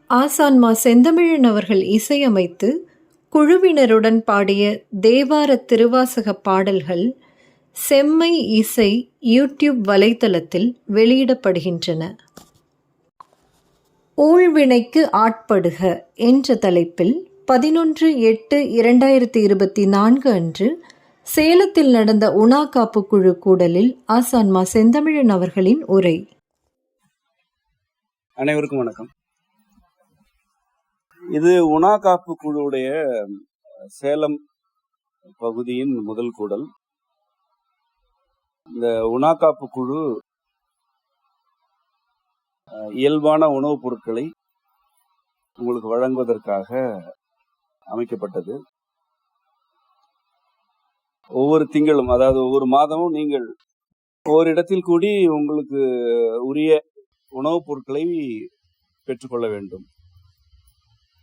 ஆசான் மா. செந்தமிழன் அவர்கள் இசையமைத்து குழுவினருடன் பாடிய தேவார திருவாசக பாடல்கள் செம்மை இசை யூடியூப் வலைத்தளத்தில் வெளியிடப்படுகின்றன. ஊழ்வினைக்கு ஆட்படுக என்ற தலைப்பில் 11/8/2024 அன்று சேலத்தில் நடந்த உணா காப்பு குழு கூடலில் ஆசான் மா. செந்தமிழன் அவர்களின் உரை. அனைவருக்கும் வணக்கம். இது உணா காப்பு குழுவுடைய சேலம் பகுதியின் முதல் கூடல். இந்த உணா காப்பு குழு இயல்பான உணவுப் பொருட்களை உங்களுக்கு வழங்குவதற்காக அமைக்கப்பட்டது. ஒவ்வொரு திங்களும், அதாவது ஒவ்வொரு மாதமும் நீங்கள் ஓரிடத்தில் கூடி உங்களுக்கு உரிய உணவுப் பொருட்களை பெற்றுக்கொள்ள வேண்டும்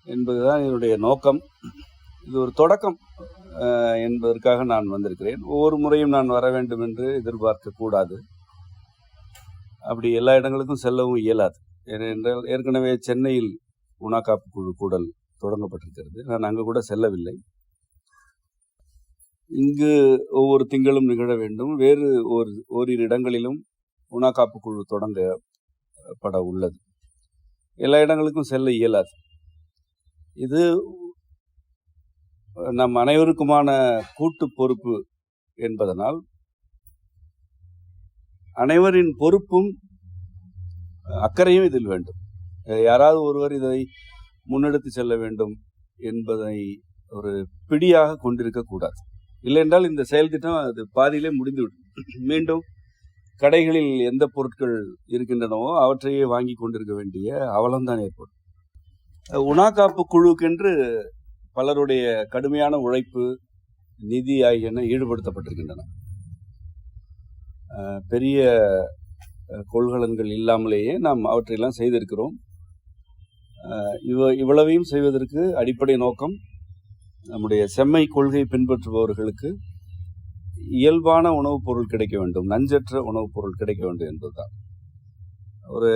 என்பதுதான் என்னுடைய நோக்கம். இது ஒரு தொடக்கம் என்பதற்காக நான் வந்திருக்கிறேன். ஒவ்வொரு முறையும் நான் வர வேண்டும் என்று எதிர்பார்க்க கூடாது. அப்படி எல்லா இடங்களுக்கும் செல்லவும் இயலாது. ஏனென்றால் ஏற்கனவே சென்னையில் உணா காப்பு குழு கூடல் தொடங்கப்பட்டிருக்கிறது. நான் அங்கு கூட செல்லவில்லை. இங்கு ஒவ்வொரு திங்களும் நிகழ வேண்டும். வேறு ஓரிரு இடங்களிலும் உணா காப்பு குழு தொடங்கப்பட உள்ளது. எல்லா இடங்களுக்கும் செல்ல இயலாது. இது நம் அனைவருக்குமான கூட்டு பொறுப்பு என்பதனால் அனைவரின் பொறுப்பும் அக்கறையும் இதில் வேண்டும். யாராவது ஒருவர் இதை முன்னெடுத்து செல்ல வேண்டும் என்பதை ஒரு பிடியாக கொண்டிருக்க கூடாது. இல்லை என்றால் இந்த செயல் திட்டம் அது பாதியிலே முடிந்துவிடும். மீண்டும் கடைகளில் எந்த பொருட்கள் இருக்கின்றனவோ அவற்றையே வாங்கி கொண்டிருக்க வேண்டிய அவலம்தான் ஏற்படும். உணா காப்பு குழுக்கென்று பலருடைய கடுமையான உழைப்பு, நிதி ஆகியன ஈடுபடுத்தப்பட்டிருக்கின்றன. பெரிய கொள்கலன்கள் இல்லாமலேயே நாம் அவற்றையெல்லாம் செய்திருக்கிறோம். இவ்வளவையும் செய்வதற்கு அடிப்படை நோக்கம் நம்முடைய செம்மை கொள்கை பின்பற்றுபவர்களுக்கு இயல்பான உணவுப் பொருள் கிடைக்க வேண்டும், நஞ்சற்ற உணவுப் பொருள் கிடைக்க வேண்டும் என்பதுதான். ஒரு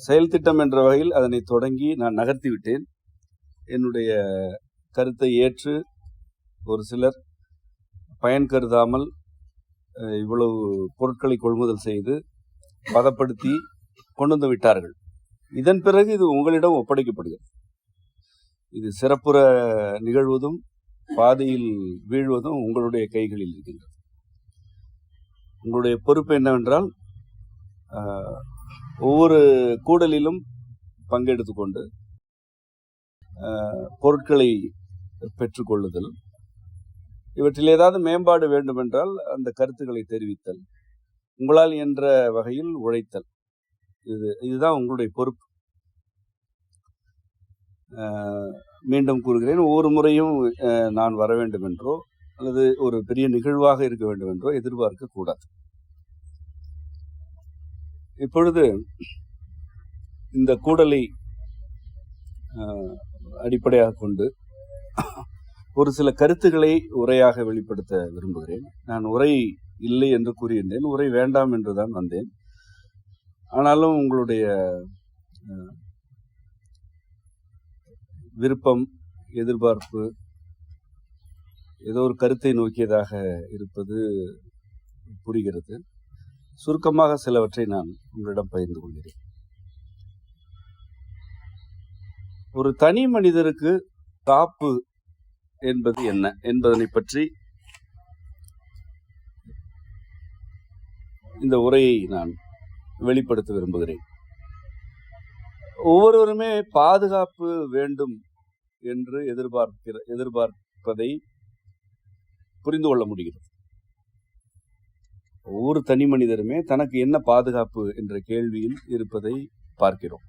செயல் திட்டம் என்ற வகையில் அதனை தொடங்கி நான் நகர்த்தி விட்டேன். என்னுடைய கருத்தை ஏற்று ஒரு சிலர் பயன் கருதாமல் இவ்வளவு பொருட்களை கொள்முதல் செய்து பதப்படுத்தி கொண்டு வந்து விட்டார்கள். இதன் பிறகு இது உங்களிடம் ஒப்படைக்கப்படுகிறது. இது சிறப்புற நிகழ்வதும் பாதையில் வீழ்வதும் உங்களுடைய கைகளில் இருக்கின்றது. உங்களுடைய பொறுப்பு என்னவென்றால் ஒவ்வொரு கூடலிலும் பங்கெடுத்து கொண்டு பொருட்களை பெற்றுக்கொள்ளுதல், இவற்றில் ஏதாவது மேம்பாடு வேண்டுமென்றால் அந்த கருத்துக்களை தெரிவித்தல், உங்களால் என்ற வகையில் உழைத்தல், இதுதான் உங்களுடைய பொறுப்பு. மீண்டும் கூறுகிறேன், ஒவ்வொரு முறையும் நான் வர வேண்டும் என்றோ அல்லது ஒரு பெரிய நிகழ்வாக இருக்க வேண்டும் என்றோ எதிர்பார்க்க கூடாது. இப்பொழுது இந்த கூடலை அடிப்படையாக கொண்டு ஒரு சில கருத்துக்களை உரையாக வெளிப்படுத்த விரும்புகிறேன். நான் உரை இல்லை என்று கூறியிருந்தேன், உரை வேண்டாம் என்றுதான் வந்தேன். ஆனாலும் உங்களுடைய விருப்பம், எதிர்பார்ப்பு ஏதோ ஒரு கருத்தை நோக்கியதாக இருப்பது புரிகிறது. சுருக்கமாக சிலவற்றை நான் உங்களிடம் பகிர்ந்து கொள்கிறேன். ஒரு தனி மனிதருக்கு காப்பு என்பது என்ன என்பதனை பற்றி இந்த உரையை நான் வெளிப்படுத்த விரும்புகிறேன். ஒவ்வொருவருமே பாதுகாப்பு வேண்டும் என்று எதிர்பார்ப்பதை புரிந்து கொள்ள முடிகிறது. ஒவ்வொரு தனி மனிதருமே தனக்கு என்ன பாதுகாப்பு என்ற கேள்வியில் இருப்பதை பார்க்கிறோம்.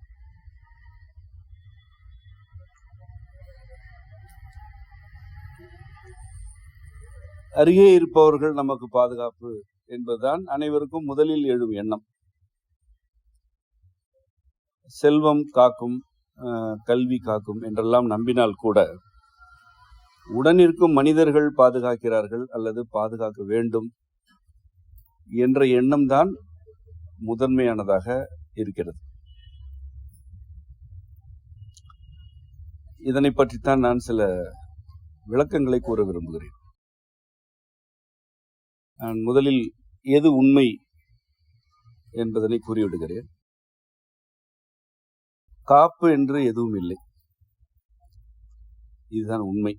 அருகே இருப்பவர்கள் நமக்கு பாதுகாப்பு என்பதுதான் அனைவருக்கும் முதலில் எழும் எண்ணம். செல்வம் காக்கும், கல்வி காக்கும் என்றெல்லாம் நம்பினால் கூட உடனிருக்கும் மனிதர்கள் பாதுகாக்கிறார்கள் அல்லது பாதுகாக்க வேண்டும் என்ற எண்ணம் தான் முதன்மையானதாக இருக்கிறது. இதனை பற்றித்தான் நான் சில விளக்கங்களை கூற விரும்புகிறேன். நான் முதலில் எது உண்மை என்பதனை கூறிவிடுகிறேன். காப்பு என்று எதுவும் இல்லை. இதுதான் உண்மை.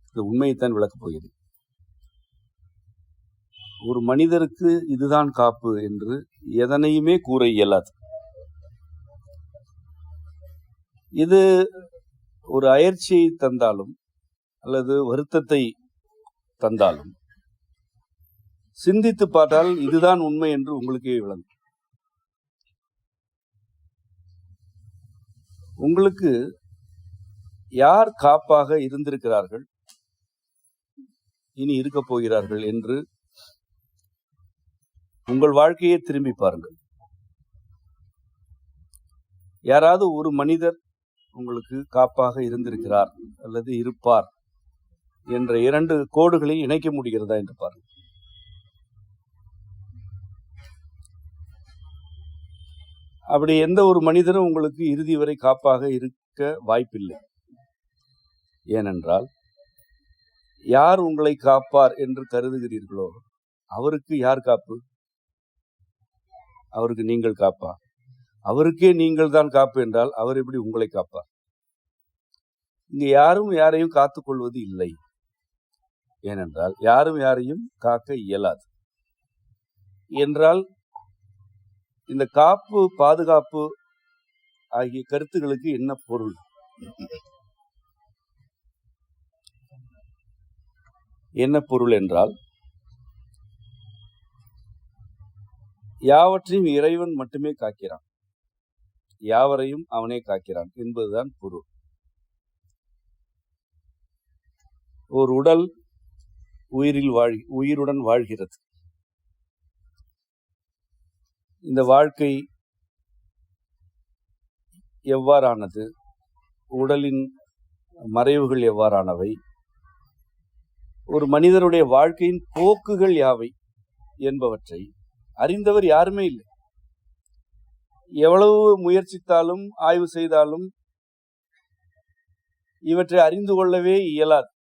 இந்த உண்மையைத்தான் விளக்கப் போகிறேன். ஒரு மனிதருக்கு இதுதான் காப்பு என்று எதனையுமே கூற இயலாது. இது ஒரு அயற்சியை தந்தாலும் அல்லது வருத்தத்தை தந்தாலும் சிந்தித்து பார்த்தால் இதுதான் உண்மை என்று உங்களுக்கே விளங்கும். உங்களுக்கு யார் காப்பாக இருந்திருக்கிறார்கள், இனி இருக்க போகிறார்கள் என்று உங்கள் வாழ்க்கையை திரும்பி பாருங்கள். யாராவது ஒரு மனிதர் உங்களுக்கு காப்பாக இருந்திருக்கிறார் அல்லது இருப்பார் என்ற 2 கோடுகளை இணைக்க முடிகிறதா என்று பாருங்கள். அப்படி எந்த ஒரு மனிதரும் உங்களுக்கு இறுதி வரை காப்பாக இருக்க வாய்ப்பில்லை. ஏனென்றால் யார் உங்களை காப்பார் என்று கருதுகிறீர்களோ அவருக்கு யார் காப்பு? அவருக்கு நீங்கள் காப்பா? அவருக்கே நீங்கள் தான் காப்பு என்றால் அவர் எப்படி உங்களை காப்பார்? இங்க யாரும் யாரையும் காத்துக் கொள்வது இல்லை. ஏனென்றால் யாரும் யாரையும் காக்க இயலாது. என்றால் இந்த காப்பு, பாதுகாப்பு ஆகிய கருத்துகளுக்கு என்ன பொருள்? என்ன பொருள் என்றால், யாவற்றையும் இறைவன் மட்டுமே காக்கிறான், யாவரையும் அவனே காக்கிறான் என்பதுதான் பொருள். ஒரு உடல் உயிருடன் வாழ்கிறது. இந்த வாழ்க்கை எவ்வாறானது, உடலின் மறைவுகள் எவ்வாறானவை, ஒரு மனிதனுடைய வாழ்க்கையின் போக்குகள் யாவை என்பவற்றை அறிந்தவர் யாருமே இல்லை. எவ்வளவு முயற்சித்தாலும் ஆய்வு செய்தாலும் இவற்றை அறிந்து கொள்ளவே இயலாது.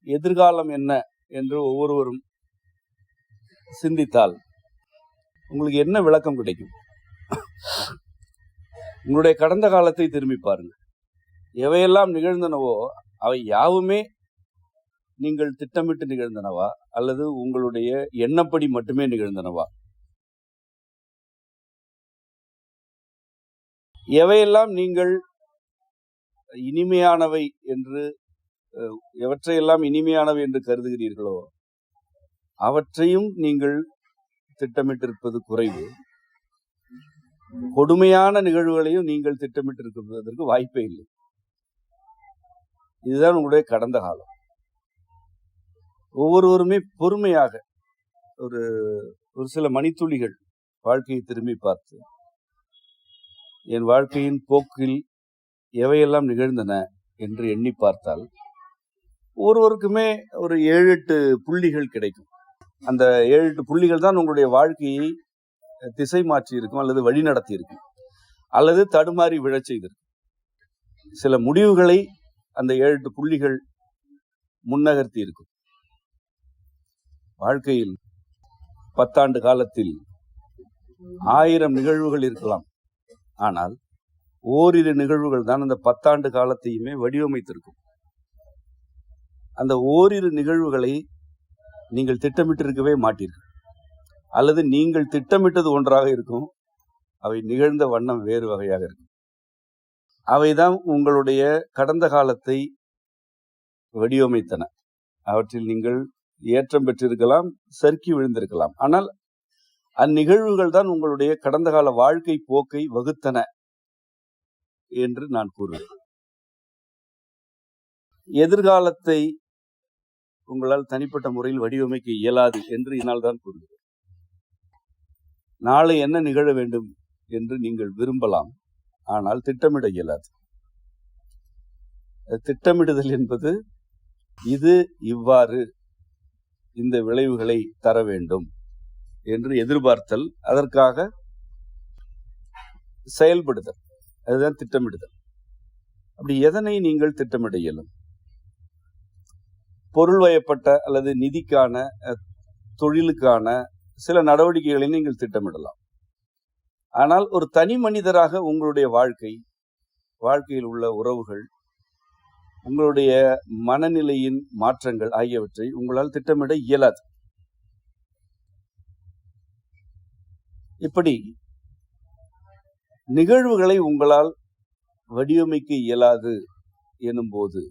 எதிர்காலம் என்ன என்று ஒவ்வொருவரும் சிந்தித்தால் உங்களுக்கு என்ன விளக்கம் கிடைக்கும்? உங்களுடைய கடந்த காலத்தை திரும்பி பாருங்கள். எவையெல்லாம் நிகழ்ந்தனவோ அவை யாவுமே நீங்கள் திட்டமிட்டு நிகழ்ந்தனவா அல்லது உங்களுடைய எண்ணப்படி மட்டுமே நிகழ்ந்தனவா? எவையெல்லாம் நீங்கள் இனிமையானவை என்று எவற்றையெல்லாம் இனிமையானவை என்று கருதுகிறீர்களோ அவற்றையும் நீங்கள் திட்டமிட்டிருப்பது குறைவு. கொடுமையான நிகழ்வுகளையும் நீங்கள் திட்டமிட்டிருப்பதற்கு வாய்ப்பே இல்லை. இதுதான் உங்களுடைய கடந்த காலம். ஒவ்வொருவருமே பொறுமையாக ஒரு சில மணித்துளிகள் வாழ்க்கையை திரும்பி பார்த்து, என் வாழ்க்கையின் போக்கில் எவையெல்லாம் நிகழ்ந்தன என்று எண்ணி பார்த்தால் ஒவ்வொருவருக்குமே ஒரு 7-8 புள்ளிகள் கிடைக்கும். அந்த 7-8 புள்ளிகள் தான் உங்களுடைய வாழ்க்கையை திசை மாற்றி இருக்கும், அல்லது வழி நடத்தி இருக்கும், அல்லது தடுமாறி விழச் செய்திருக்கும். சில முடிவுகளை அந்த 7-8 புள்ளிகள் முன்னகர்த்தி இருக்கும். வாழ்க்கையில் 10 ஆண்டு காலத்தில் 1000 நிகழ்வுகள் இருக்கலாம். ஆனால் ஓரிரு நிகழ்வுகள் தான் அந்த 10 ஆண்டு காலத்தையுமே வடிவமைத்திருக்கும். அந்த ஓரிரு நிகழ்வுகளை நீங்கள் திட்டமிட்டிருக்கவே மாட்டீர்கள், அல்லது நீங்கள் திட்டமிட்டது ஒன்றாக இருக்கும், அவை நிகழ்ந்த வண்ணம் வேறு வகையாக இருக்கும். அவைதான் உங்களுடைய கடந்த காலத்தை வடிவமைத்தன. அவற்றில் நீங்கள் ஏற்றம் பெற்றிருக்கலாம், சறுக்கி விழுந்திருக்கலாம். ஆனால் அந்நிகழ்வுகள் தான் உங்களுடைய கடந்த கால வாழ்க்கை போக்கை வகுத்தன என்று நான் கூறுவேன். எதிர்காலத்தை உங்களால் தனிப்பட்ட முறையில் வடிவமைக்க இயலாது என்று என்னால் தான் கூறுகிறேன். நாளை என்ன நிகழ வேண்டும் என்று நீங்கள் விரும்பலாம், ஆனால் திட்டமிட இயலாது. திட்டமிடுதல் என்பது இது இவ்வாறு இந்த விளைவுகளை தர வேண்டும் என்று எதிர்பார்த்தல், அதற்காக செயல்படுதல். அதுதான் திட்டமிடுதல். அப்படி எதனை நீங்கள் திட்டமிட இயலும்? பொருள் வயப்பட்ட அல்லது நிதிக்கான, தொழிலுக்கான சில நடவடிக்கைகளை நீங்கள் திட்டமிடலாம். ஆனால் ஒரு தனி மனிதராக உங்களுடைய வாழ்க்கையில் உள்ள உறவுகள், உங்களுடைய மனநிலையின் மாற்றங்கள் ஆகியவற்றை உங்களால் திட்டமிட இயலாது. இப்படி நிகழ்வுகளை உங்களால் வடிவமைக்க இயலாது எனும்போது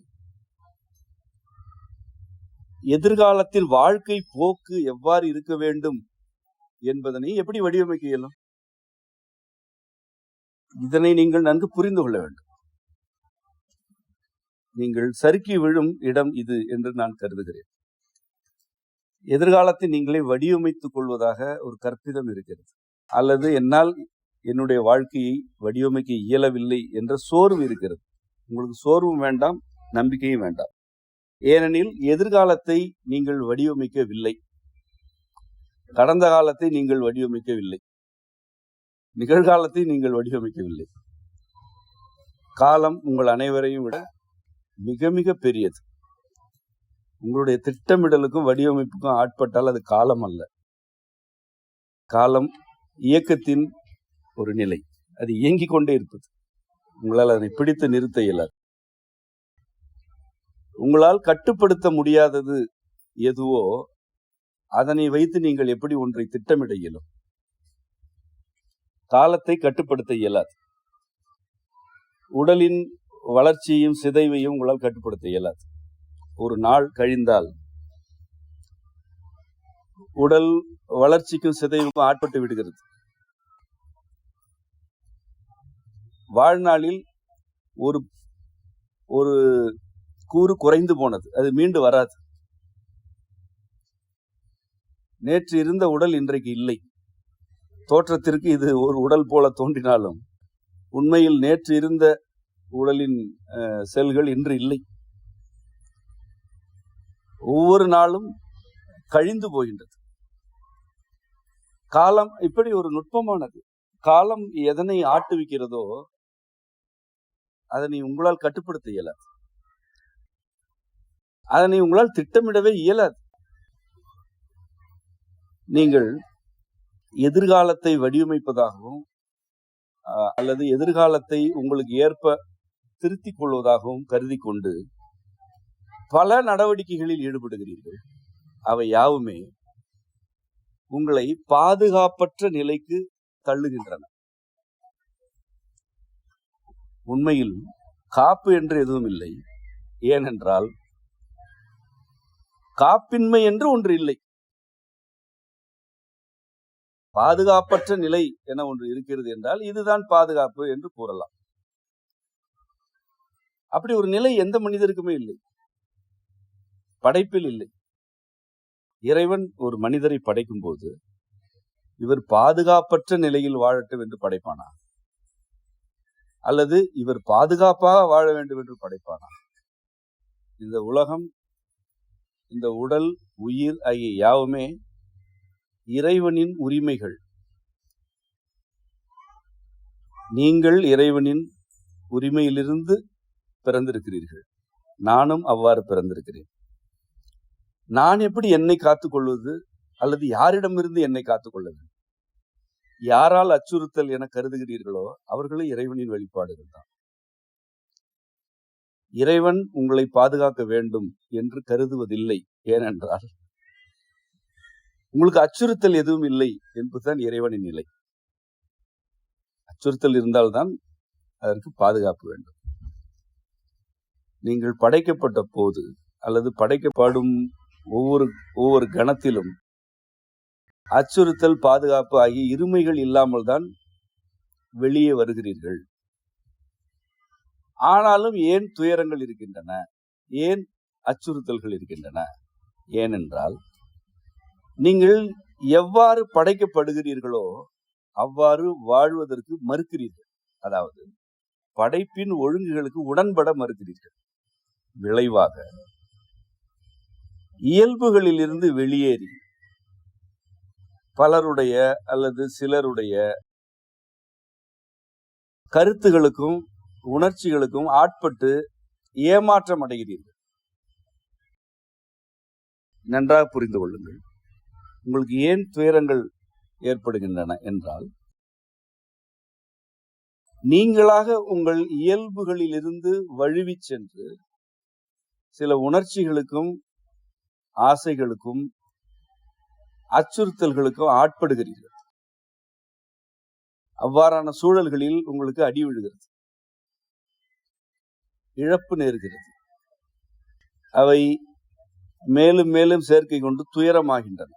எதிர்காலத்தில் வாழ்க்கை போக்கு எவ்வாறு இருக்க வேண்டும் என்பதனை எப்படி வடிவமைக்க இயலும்? இதனை நீங்கள் நன்கு புரிந்து கொள்ள வேண்டும். நீங்கள் சறுக்கி விழும் இடம் இது என்று நான் கருதுகிறேன். எதிர்காலத்தை நீங்களே வடிவமைத்துக் கொள்வதாக ஒரு கற்பிதம் இருக்கிறது. அல்லது என்னால் என்னுடைய வாழ்க்கையை வடிவமைக்க இயலவில்லை என்ற சோர்வு இருக்கிறது. உங்களுக்கு சோர்வும் வேண்டாம், நம்பிக்கையும் வேண்டாம். ஏனெனில் எதிர்காலத்தை நீங்கள் வடிவமைக்கவில்லை, கடந்த காலத்தை நீங்கள் வடிவமைக்கவில்லை, நிகழ்காலத்தை நீங்கள் வடிவமைக்கவில்லை. காலம் உங்கள் அனைவரையும் விட மிக மிக பெரியது. உங்களுடைய திட்டமிடலுக்கும் வடிவமைப்புக்கும் ஆட்பட்டால் அது காலம் அல்ல. காலம் இயக்கத்தின் ஒரு நிலை, அது இயங்கிக் கொண்டே இருப்பது. உங்களால் அதனை பிடித்து நிறுத்த இயலாது. உங்களால் கட்டுப்படுத்த முடியாதது எதுவோ அதனை வைத்து நீங்கள் எப்படி ஒன்றை திட்டமிட இயலும்? காலத்தை கட்டுப்படுத்த இயலாது. உடலின் வளர்ச்சியையும் சிதைவையும் உங்களால் கட்டுப்படுத்த இயலாது. ஒரு நாள் கழிந்தால் உடல் வளர்ச்சிக்கும் சிதைவுக்கும் ஆட்பட்டு விடுகிறது. வாழ்நாளில் ஒரு ஒரு கூறு குறைந்து போனது, அது மீண்டு வராது. நேற்று இருந்த உடல் இன்றைக்கு இல்லை. தோற்றத்திற்கு இது ஒரு உடல் போல தோன்றினாலும் உண்மையில் நேற்று இருந்த உடலின் செல்கள் இன்று இல்லை. ஒவ்வொரு நாளும் கழிந்து போகின்றது. காலம் இப்படி ஒரு நுட்பமானது. காலம் எதனை ஆட்டுவிக்கிறதோ அதனை உங்களால் கட்டுப்படுத்த இயலாது. அதனை உங்களால் திட்டமிடவே இயலாது. நீங்கள் எதிர்காலத்தை வடிவமைப்பதாகவும் அல்லது எதிர்காலத்தை உங்களுக்கு ஏற்ப திருத்திக் கொள்வதாகவும் கருதி கொண்டு பல நடவடிக்கைகளில் ஈடுபடுகிறீர்கள். அவை யாவுமே உங்களை பாதுகாப்பற்ற நிலைக்கு தள்ளுகின்றன. உண்மையில் காப்பு என்று எதுவும் இல்லை. ஏனென்றால் காப்பின்மை என்று ஒன்று இல்லை. பாதுகாப்பற்ற நிலை என ஒன்று இருக்கிறது என்றால் இதுதான் பாதுகாப்பு என்று கூறலாம். அப்படி ஒரு நிலை எந்த மனிதருக்குமே இல்லை, படைப்பில் இல்லை. இறைவன் ஒரு மனிதரை படைக்கும் போது இவர் பாதுகாப்பற்ற நிலையில் வாழட்டும் என்று படைப்பானா, அல்லது இவர் பாதுகாப்பாக வாழ வேண்டும் என்று படைப்பானா? இந்த உலகம், இந்த உடல், உயிர் ஆகிய யாவுமே இறைவனின் உரிமைகள். நீங்கள் இறைவனின் உரிமையிலிருந்து பிறந்திருக்கிறீர்கள். நானும் அவ்வாறு பிறந்திருக்கிறேன். நான் எப்படி என்னை காத்துக் கொள்வது, அல்லது யாரிடமிருந்து என்னை காத்துக் கொள்ள வேண்டும்? யாரால் அச்சுறுத்தல் என கருதுகிறீர்களோ அவர்களும் இறைவனின் வெளிப்பாடுகள் தான். இறைவன் உங்களை பாதுகாக்க வேண்டும் என்று கருதுவதில்லை. ஏனென்றால் உங்களுக்கு அச்சுறுத்தல் எதுவும் இல்லை என்பதுதான் இறைவனின் நிலை. அச்சுறுத்தல் இருந்தால்தான் அதற்கு பாதுகாப்பு வேண்டும். நீங்கள் படைக்கப்பட்ட போது அல்லது படைக்கப்படும் ஒவ்வொரு கணத்திலும் அச்சுறுத்தல், பாதுகாப்பு ஆகிய இருமைகள் இல்லாமல் தான் வெளியே வருகிறீர்கள். ஆனாலும் ஏன் துயரங்கள் இருக்கின்றன, ஏன் அச்சுறுத்தல்கள் இருக்கின்றன? ஏனென்றால் நீங்கள் எவ்வாறு படைக்கப்படுகிறீர்களோ அவ்வாறு வாழ்வதற்கு மறுக்கிறீர்கள். அதாவது படைப்பின் ஒழுங்குகளுக்கு உடன்பட மறுக்கிறீர்கள். விளைவாக இயல்புகளில் இருந்து வெளியேறி பலருடைய அல்லது சிலருடைய கருத்துகளுக்கும் உணர்ச்சிகளுக்கும் ஆட்பட்டு ஏமாற்றம் அடைகிறீர்கள். நன்றாக புரிந்து கொள்ளுங்கள். உங்களுக்கு ஏன் துயரங்கள் ஏற்படுகின்றன என்றால், நீங்களாக உங்கள் இயல்புகளிலிருந்து வழுவி சென்று சில உணர்ச்சிகளுக்கும் ஆசைகளுக்கும் அச்சுறுத்தல்களுக்கும் ஆட்படுகிறீர்கள். அவ்வாறான சூழல்களில் உங்களுக்கு அடி விழுகிறது, இழப்பு நேர்கிறது. அவை மேலும் மேலும் சேர்க்கை கொண்டு துயரமாகின்றன.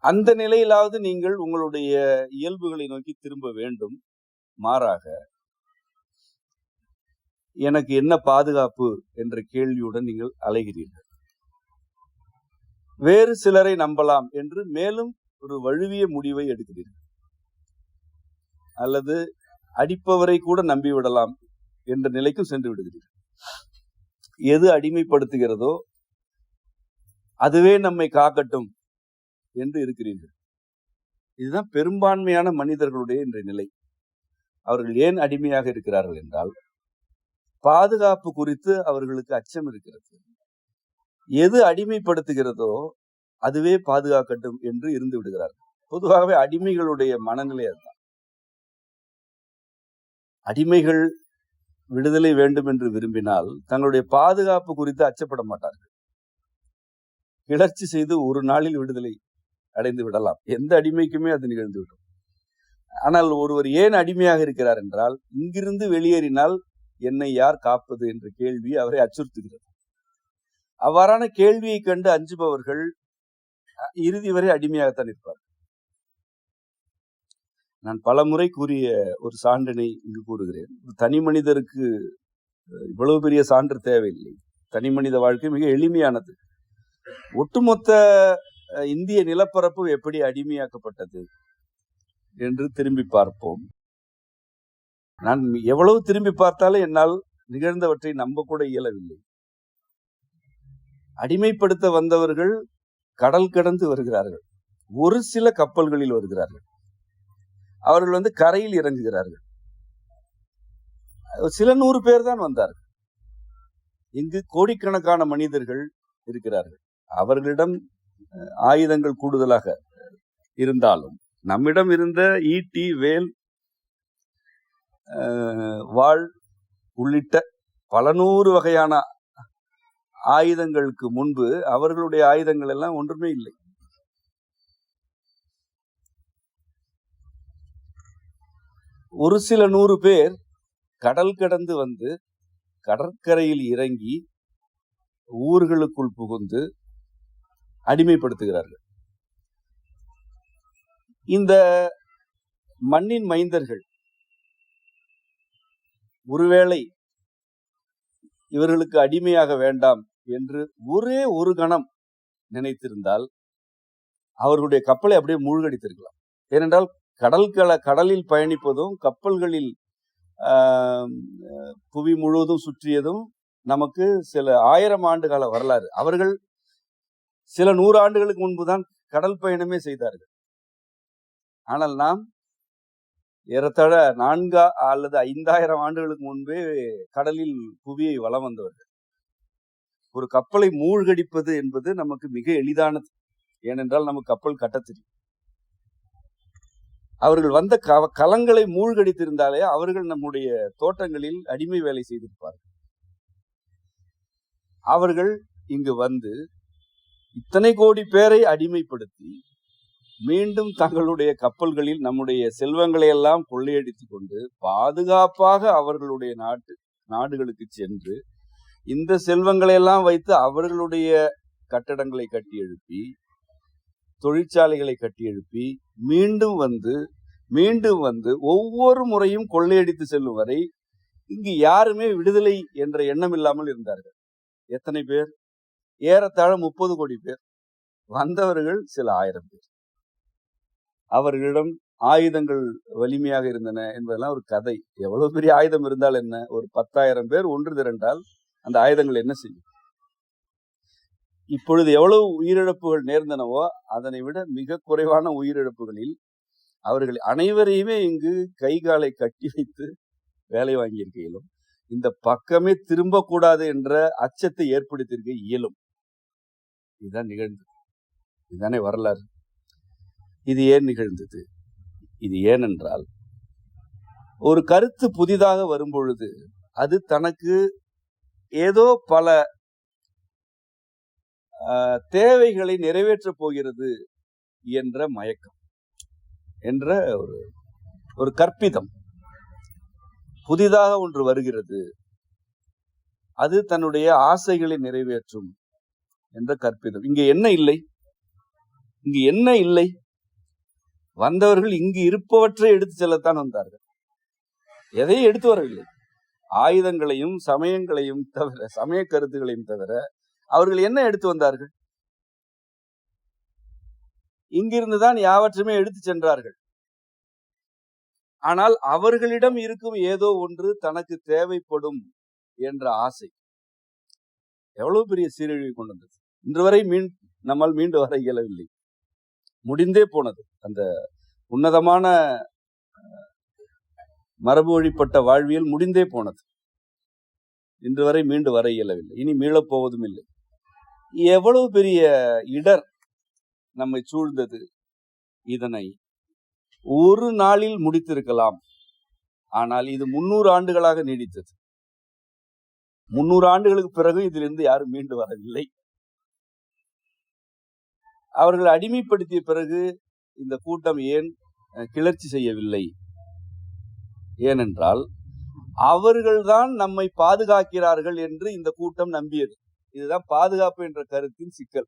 அந்த நிலையிலாவது நீங்கள் உங்களுடைய இயல்புகளை நோக்கி திரும்ப வேண்டும். மாறாக எனக்கு என்ன பாதுகாப்பு என்ற கேள்வியுடன் நீங்கள் அலைகிறீர்கள். வேறு சிலரை நம்பலாம் என்று மேலும் ஒரு வழுவிய முடிவை எடுக்கிறீர்கள். அல்லது அடிப்பவரை கூட நம்பிவிடலாம் என்ற நிலைக்கும் சென்று விடுகிறீர்கள். எது அடிமைப்படுத்துகிறதோ அதுவே நம்மை காக்கட்டும் என்று இருக்கிறீர்கள். இதுதான் பெரும்பான்மையான மனிதர்களுடைய இன்றைய நிலை. அவர்கள் ஏன் அடிமையாக இருக்கிறார்கள் என்றால், பாதுகாப்பு குறித்து அவர்களுக்கு அச்சம் இருக்கிறது. எது அடிமைப்படுத்துகிறதோ அதுவே பாதுகாக்கட்டும் என்று இருந்து விடுகிறார்கள். பொதுவாகவே அடிமைகளுடைய மனநிலை அதுதான். அடிமைகள் விடுதலை வேண்டும் என்று விரும்பினால் தங்களுடைய பாதுகாப்பு குறித்து அச்சப்பட மாட்டார்கள். கிளர்ச்சி செய்து ஒரு நாளில் விடுதலை அடைந்து விடலாம். எந்த அடிமைக்குமே அது நிகழ்ந்துவிடும். ஆனால் ஒருவர் ஏன் அடிமையாக இருக்கிறார் என்றால், இங்கிருந்து வெளியேறினால் என்னை யார் காப்பது என்ற கேள்வி அவரை அச்சுறுத்துகிறது. அவ்வாறான கேள்வியை கண்டு அஞ்சுபவர்கள் இறுதி வரை அடிமையாகத்தான் இருப்பார். நான் பலமுறை கூறிய ஒரு சான்றினை இங்கு கூறுகிறேன். தனி மனிதருக்கு இவ்வளவு பெரிய சான்று தேவையில்லை. தனி மனித வாழ்க்கை மிக எளிமையானது. ஒட்டுமொத்த இந்திய நிலப்பரப்பு எப்படி அடிமையாக்கப்பட்டது என்று திரும்பி பார்ப்போம். நான் எவ்வளவு திரும்பி பார்த்தாலும் என்னால் நிகழ்ந்தவற்றை நம்ப கூட இயலவில்லை. அடிமைப்படுத்த வந்தவர்கள் கடல் கடந்து வருகிறார்கள். ஒரு சில கப்பல்களில் வருகிறார்கள். அவர்கள் கரையில் இறங்குகிறார்கள். சில 100 பேர் தான் வந்தார்கள். இங்கு கோடிக்கணக்கான மனிதர்கள் இருக்கிறார்கள். அவர்களிடம் ஆயுதங்கள் கூடுதலாக இருந்தாலும் நம்மிடம் இருந்த ஈட்டி, வேல், வாள் உள்ளிட்ட பல 100 வகையான ஆயுதங்களுக்கு முன்பு அவர்களுடைய ஆயுதங்கள் எல்லாம் ஒன்றுமே இல்லை. ஒரு சில 100 பேர் கடல் கடந்து வந்து கடற்கரையில் இறங்கி ஊர்களுக்குள் புகுந்து அடிமைப்படுத்துகிறார்கள். இந்த மண்ணின் மைந்தர்கள் ஒருவேளை இவர்களுக்கு அடிமையாக வேண்டாம் என்று ஒரே ஒரு கணம் நினைத்திருந்தால் அவர்களுடைய கப்பலை அப்படியே மூழ்கடித்திருக்கலாம். ஏனென்றால் கடலில் பயணிப்பதும் கப்பல்களில் புவி முழுவதும் சுற்றியதும் நமக்கு சில 1000 ஆண்டுகால வரலாறு. அவர்கள் சில 100 ஆண்டுகளுக்கு முன்புதான் கடல் பயணமே செய்தார்கள். ஆனால் நாம் ஏறத்தாழ 4 அல்லது 5000 ஆண்டுகளுக்கு முன்பே கடலில் புவியை வலம் வந்தவர்கள். ஒரு கப்பலை மூழ்கடிப்பது என்பது நமக்கு மிக எளிதானது. ஏனென்றால் நமக்கு கப்பல் கட்ட தெரியும். அவர்கள் வந்த கலங்களை மூழ்கடித்திருந்தாலே அவர்கள் நம்முடைய தோட்டங்களில் அடிமை வேலை செய்திருப்பார்கள். அவர்கள் இங்கு வந்து இத்தனை கோடி பேரை அடிமைப்படுத்தி மீண்டும் தங்களுடைய கப்பல்களில் நம்முடைய செல்வங்களை எல்லாம் கொள்ளையடித்துக் கொண்டு பாதுகாப்பாக அவர்களுடைய நாடுகளுக்கு சென்று இந்த செல்வங்களை எல்லாம் வைத்து அவர்களுடைய கட்டடங்களை கட்டி எழுப்பி, தொழிற்சாலைகளை கட்டி எழுப்பி மீண்டும் வந்து ஒவ்வொரு முறையும் கொள்ளையடித்து செல்லும் வரை இங்கு யாருமே விடுதலை என்ற எண்ணம் இல்லாமல் இருந்தார்கள். எத்தனை பேர்? ஏறத்தாழ 30 கோடி பேர். வந்தவர்கள் சில 1000 பேர். அவர்களிடம் ஆயுதங்கள் வலிமையாக இருந்தன என்பதெல்லாம் ஒரு கதை. எவ்வளவு பெரிய ஆயுதம் இருந்தால் என்ன? ஒரு 10,000 பேர் ஒன்று திரண்டால் அந்த ஆயுதங்கள் என்ன செய்யும்? இப்பொழுது எவ்வளவு உயிரிழப்புகள் நேர்ந்தனவோ அதனை விட மிக குறைவான உயிரிழப்புகளில் அவர்கள் அனைவரையுமே இங்கு கை காலை கட்டி வைத்து வேலை வாங்கியிருக்கையிலும் இந்த பக்கமே திரும்பக்கூடாது என்ற அச்சத்தை ஏற்படுத்தியிருக்க இயலும். இதுதான் நிகழ்ந்தது. இதுதானே வரலாறு. இது ஏன் நிகழ்ந்தது? இது ஏனென்றால் ஒரு கருத்து புதிதாக வரும்பொழுது அது தனக்கு ஏதோ பல தேவைகளை நிறைவேற்றப் போகிறது என்ற மயக்கம், என்ற ஒரு கற்பிதம். புதிதாக ஒன்று வருகிறது, அது தன்னுடைய ஆசைகளை நிறைவேற்றும் என்ற கற்பிதம். இங்க என்ன இல்லை? இங்கு என்ன இல்லை? வந்தவர்கள் இங்கு இருப்பவற்றை எடுத்து செல்லத்தான் வந்தார்கள். எதையும் எடுத்து வரவில்லை. ஆயுதங்களையும் சமயங்களையும் தவிர, சமய கருத்துகளையும் தவிர அவர்கள் என்ன எடுத்து வந்தார்கள்? இங்கிருந்துதான் யாவற்றுமே எடுத்து சென்றார்கள். ஆனால் அவர்களிடம் இருக்கும் ஏதோ ஒன்று தனக்கு தேவைப்படும் என்ற ஆசை எவ்வளவு பெரிய சீரழிவை கொண்டு வந்தது. இன்று வரை நம்மால் மீண்டு வர இயலவில்லை. முடிந்தே போனது. அந்த உன்னதமான மரபு வழிப்பட்ட வாழ்வியல் முடிந்தே போனது. இன்று வரை மீண்டு வர இயலவில்லை. இனி மீளப் போவதும் இல்லை. எவ்வளவு பெரிய இடர் நம்மை சூழ்ந்தது. இதனை ஒரு நாளில் முடித்திருக்கலாம். ஆனால் இது 300 ஆண்டுகளாக நீடித்தது. 300 ஆண்டுகளுக்கு பிறகு இதிலிருந்து யாரும் மீண்டு வரவில்லை. அவர்கள் அடிமைப்படுத்திய பிறகு இந்த கூட்டம் ஏன் கிளர்ச்சி செய்யவில்லை? ஏனென்றால் அவர்கள்தான் நம்மை பாதுகாக்கிறார்கள் என்று இந்த கூட்டம் நம்பியது. இதுதான் பாதுகாப்பு என்ற கருத்தின் சிக்கல்.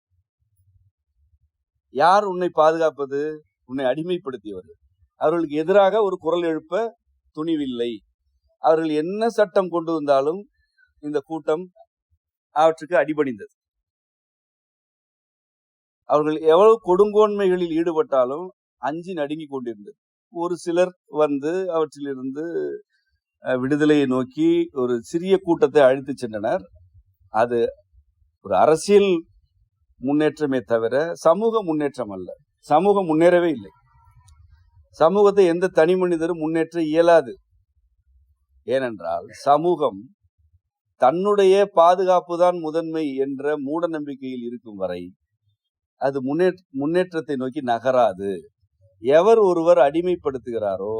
யார் உன்னை பாதுகாப்பது? உன்னை அடிமைப்படுத்தியவர்கள். அவர்களுக்கு எதிராக ஒரு குரல் எழுப்ப துணிவில்லை. அவர்கள் என்ன சட்டம் கொண்டு வந்தாலும் இந்த கூட்டம் அவற்றுக்கு அடிபணிந்தது. அவர்கள் எவ்வளவு கொடுங்கோன்மைகளில் ஈடுபட்டாலும் அஞ்சி நடுங்கி கொண்டிருந்தது. ஒரு சிலர் வந்து அவற்றிலிருந்து விடுதலையை நோக்கி ஒரு சிறிய கூட்டத்தை அழைத்து சென்றனர். அது ஒரு அரசியல் முன்னேற்றமே தவிர சமூக முன்னேற்றம் அல்ல. சமூகம் முன்னேறவே இல்லை. சமூகத்தை எந்த தனி மனிதரும் முன்னேற்ற இயலாது. ஏனென்றால் சமூகம் தன்னுடைய பாதுகாப்பு தான் முதன்மை என்ற மூட நம்பிக்கையில் இருக்கும் வரை அது முன்னேற்றத்தை நோக்கி நகராது. எவர் ஒருவர் அடிமைப்படுத்துகிறாரோ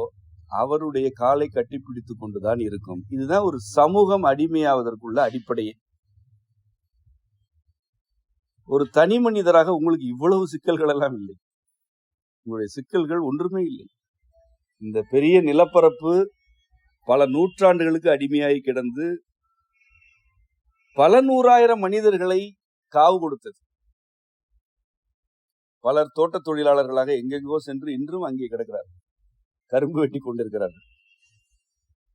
அவருடைய காலை கட்டிப்பிடித்துக் கொண்டுதான் இருக்கும். இதுதான் ஒரு சமூகம் அடிமையாவதற்குள்ள அடிப்படையே. ஒரு தனி மனிதராக உங்களுக்கு இவ்வளவு சிக்கல்கள் எல்லாம் இல்லை. உங்களுடைய சிக்கல்கள் ஒன்றுமே இல்லை. இந்த பெரிய நிலப்பரப்பு பல நூற்றாண்டுகளுக்கு அடிமையாகி கிடந்து பல 100,000 மனிதர்களை காவு கொடுத்தது. பலர் தோட்ட தொழிலாளர்களாக எங்கெங்கோ சென்று இன்றும் அங்கே கிடக்கிறார்கள். கரும்பு வெட்டி கொண்டிருக்கிறார்கள்.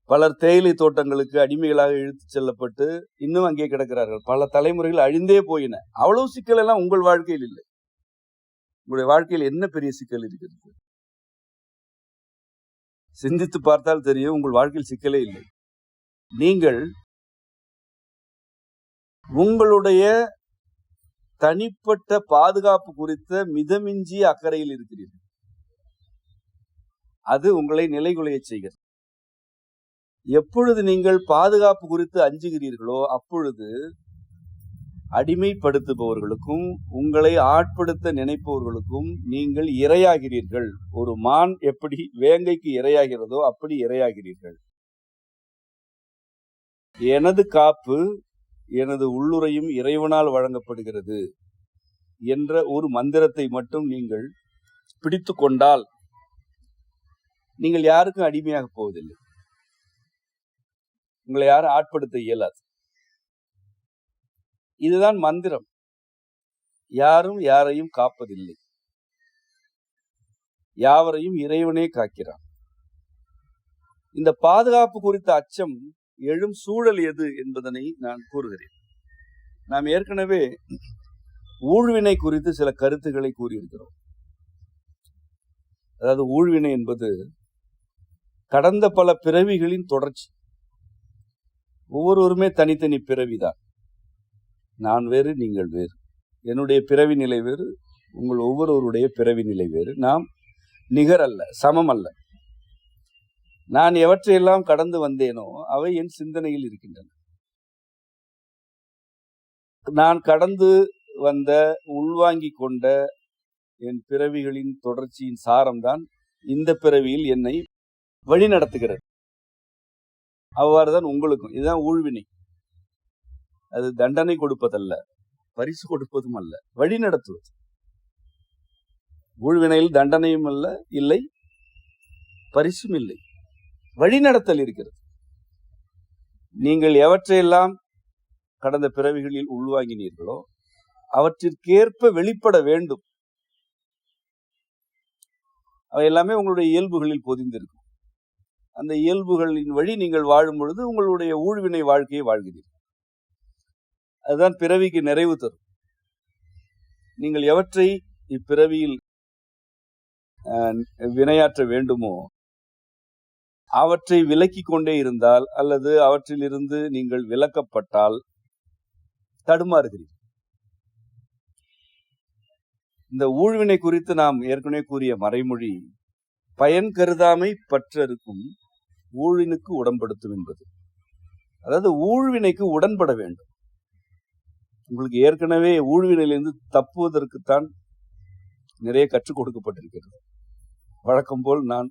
பலர் தேயிலை தோட்டங்களுக்கு அடிமைகளாக இழுத்து செல்லப்பட்டு இன்னும் அங்கே கிடக்கிறார்கள். பல தலைமுறைகள் அழிந்தே போயின. அவ்வளவு சிக்கல் எல்லாம் உங்கள் வாழ்க்கையில் இல்லை. உங்களுடைய வாழ்க்கையில் என்ன பெரிய சிக்கல் இருக்கிறது? சிந்தித்து பார்த்தால் தெரியும், உங்கள் வாழ்க்கையில் சிக்கலே இல்லை. நீங்கள் உங்களுடைய தனிப்பட்ட பாதுகாப்பு குறித்த மிதமிஞ்சிய அக்கறையில் இருக்கிறீர்கள். அது உங்களை நிலைகுலைய செய்கிறது. எப்பொழுது நீங்கள் பாதுகாப்பு குறித்து அஞ்சுகிறீர்களோ அப்பொழுது அடிமைப்படுத்துபவர்களுக்கும் உங்களை ஆட்படுத்த நினைப்பவர்களுக்கும் நீங்கள் இரையாகிறீர்கள். ஒரு மான் எப்படி வேங்கைக்கு இரையாகிறதோ அப்படி இரையாகிறீர்கள். எனது காப்பு எனது உள்ளுரையும் இறைவனால் வழங்கப்படுகிறது என்ற ஒரு மந்திரத்தை மட்டும் நீங்கள் பிடித்து கொண்டால் நீங்கள் யாருக்கும் அடிமையாக போவதில்லை. உங்களை யாரும் ஆட்படுத்த இயலாது. இதுதான் மந்திரம். யாரும் யாரையும் காப்பதில்லை. யாவரையும் இறைவனே காக்கிறான். இந்த பாதுகாப்பு குறித்த அச்சம் எழும் சூழல் எது என்பதனை நான் கூறுகிறேன். நாம் ஏற்கனவே ஊழ்வினை குறித்து சில கருத்துக்களை கூறியிருக்கிறோம். அதாவது ஊழ்வினை என்பது கடந்த பல பிறவிகளின் தொடர்ச்சி. ஒவ்வொருவருமே தனித்தனி பிறவிதான். நான் வேறு, நீங்கள் வேறு. என்னுடைய பிறவி நிலை வேறு, உங்கள் ஒவ்வொருவருடைய பிறவி நிலை வேறு. நாம் நிகர் அல்ல, சமம் அல்ல. நான் எவற்றையெல்லாம் கடந்து வந்தேனோ அவை என் சிந்தனையில் இருக்கின்றன. நான் கடந்து வந்த, உள்வாங்கிக் கொண்ட என் பிறவிகளின் தொடர்ச்சியின் சாரம்தான் இந்த பிறவியில் என்னை வழி நடத்துகிறது. அவ்வாறுதான் உங்களுக்கும். இதுதான் ஊழ்வினை. அது தண்டனை கொடுப்பதல்ல, பரிசு கொடுப்பதும் அல்ல, வழி நடத்துவது. ஊழ்வினையில் தண்டனையும் அல்ல, இல்லை பரிசும் இல்லை, வழிநடத்தல் இருக்கிறது. நீங்கள் எவற்றையெல்லாம் கடந்த பிறவிகளில் உள்வாங்கினீர்களோ அவற்றிற்கேற்ப வெளிப்பட வேண்டும். அவை எல்லாமே உங்களுடைய இயல்புகளில் பொதிந்திருக்கும். அந்த இயல்புகளின் வழி நீங்கள் வாழும் பொழுது உங்களுடைய ஊழ்வினை வாழ்க்கையை வாழ்கிறீர்கள். அதுதான் பிறவிக்கு நிறைவு தரும். நீங்கள் எவற்றை இப்பிறவியில் வினையாற்ற வேண்டுமோ அவற்றை விலக்கிக் கொண்டே இருந்தால், அல்லது அவற்றிலிருந்து நீங்கள் விலக்கப்பட்டால் தடுமாறுகிறீர்கள். இந்த ஊழ்வினை குறித்து நாம் ஏற்கனவே கூறிய மறைமொழி பயன் கருதாமை பற்றறுக்கும் ஊழினுக்கு உடன்படுத்தும் என்பது. அதாவது ஊழ்வினைக்கு உடன்பட வேண்டும். உங்களுக்கு ஏற்கனவே ஊழ்வினையிலிருந்து தப்புவதற்குத்தான் நிறைய கற்றுக் கொடுக்கப்பட்டிருக்கிறது. வழக்கம் போல் நான்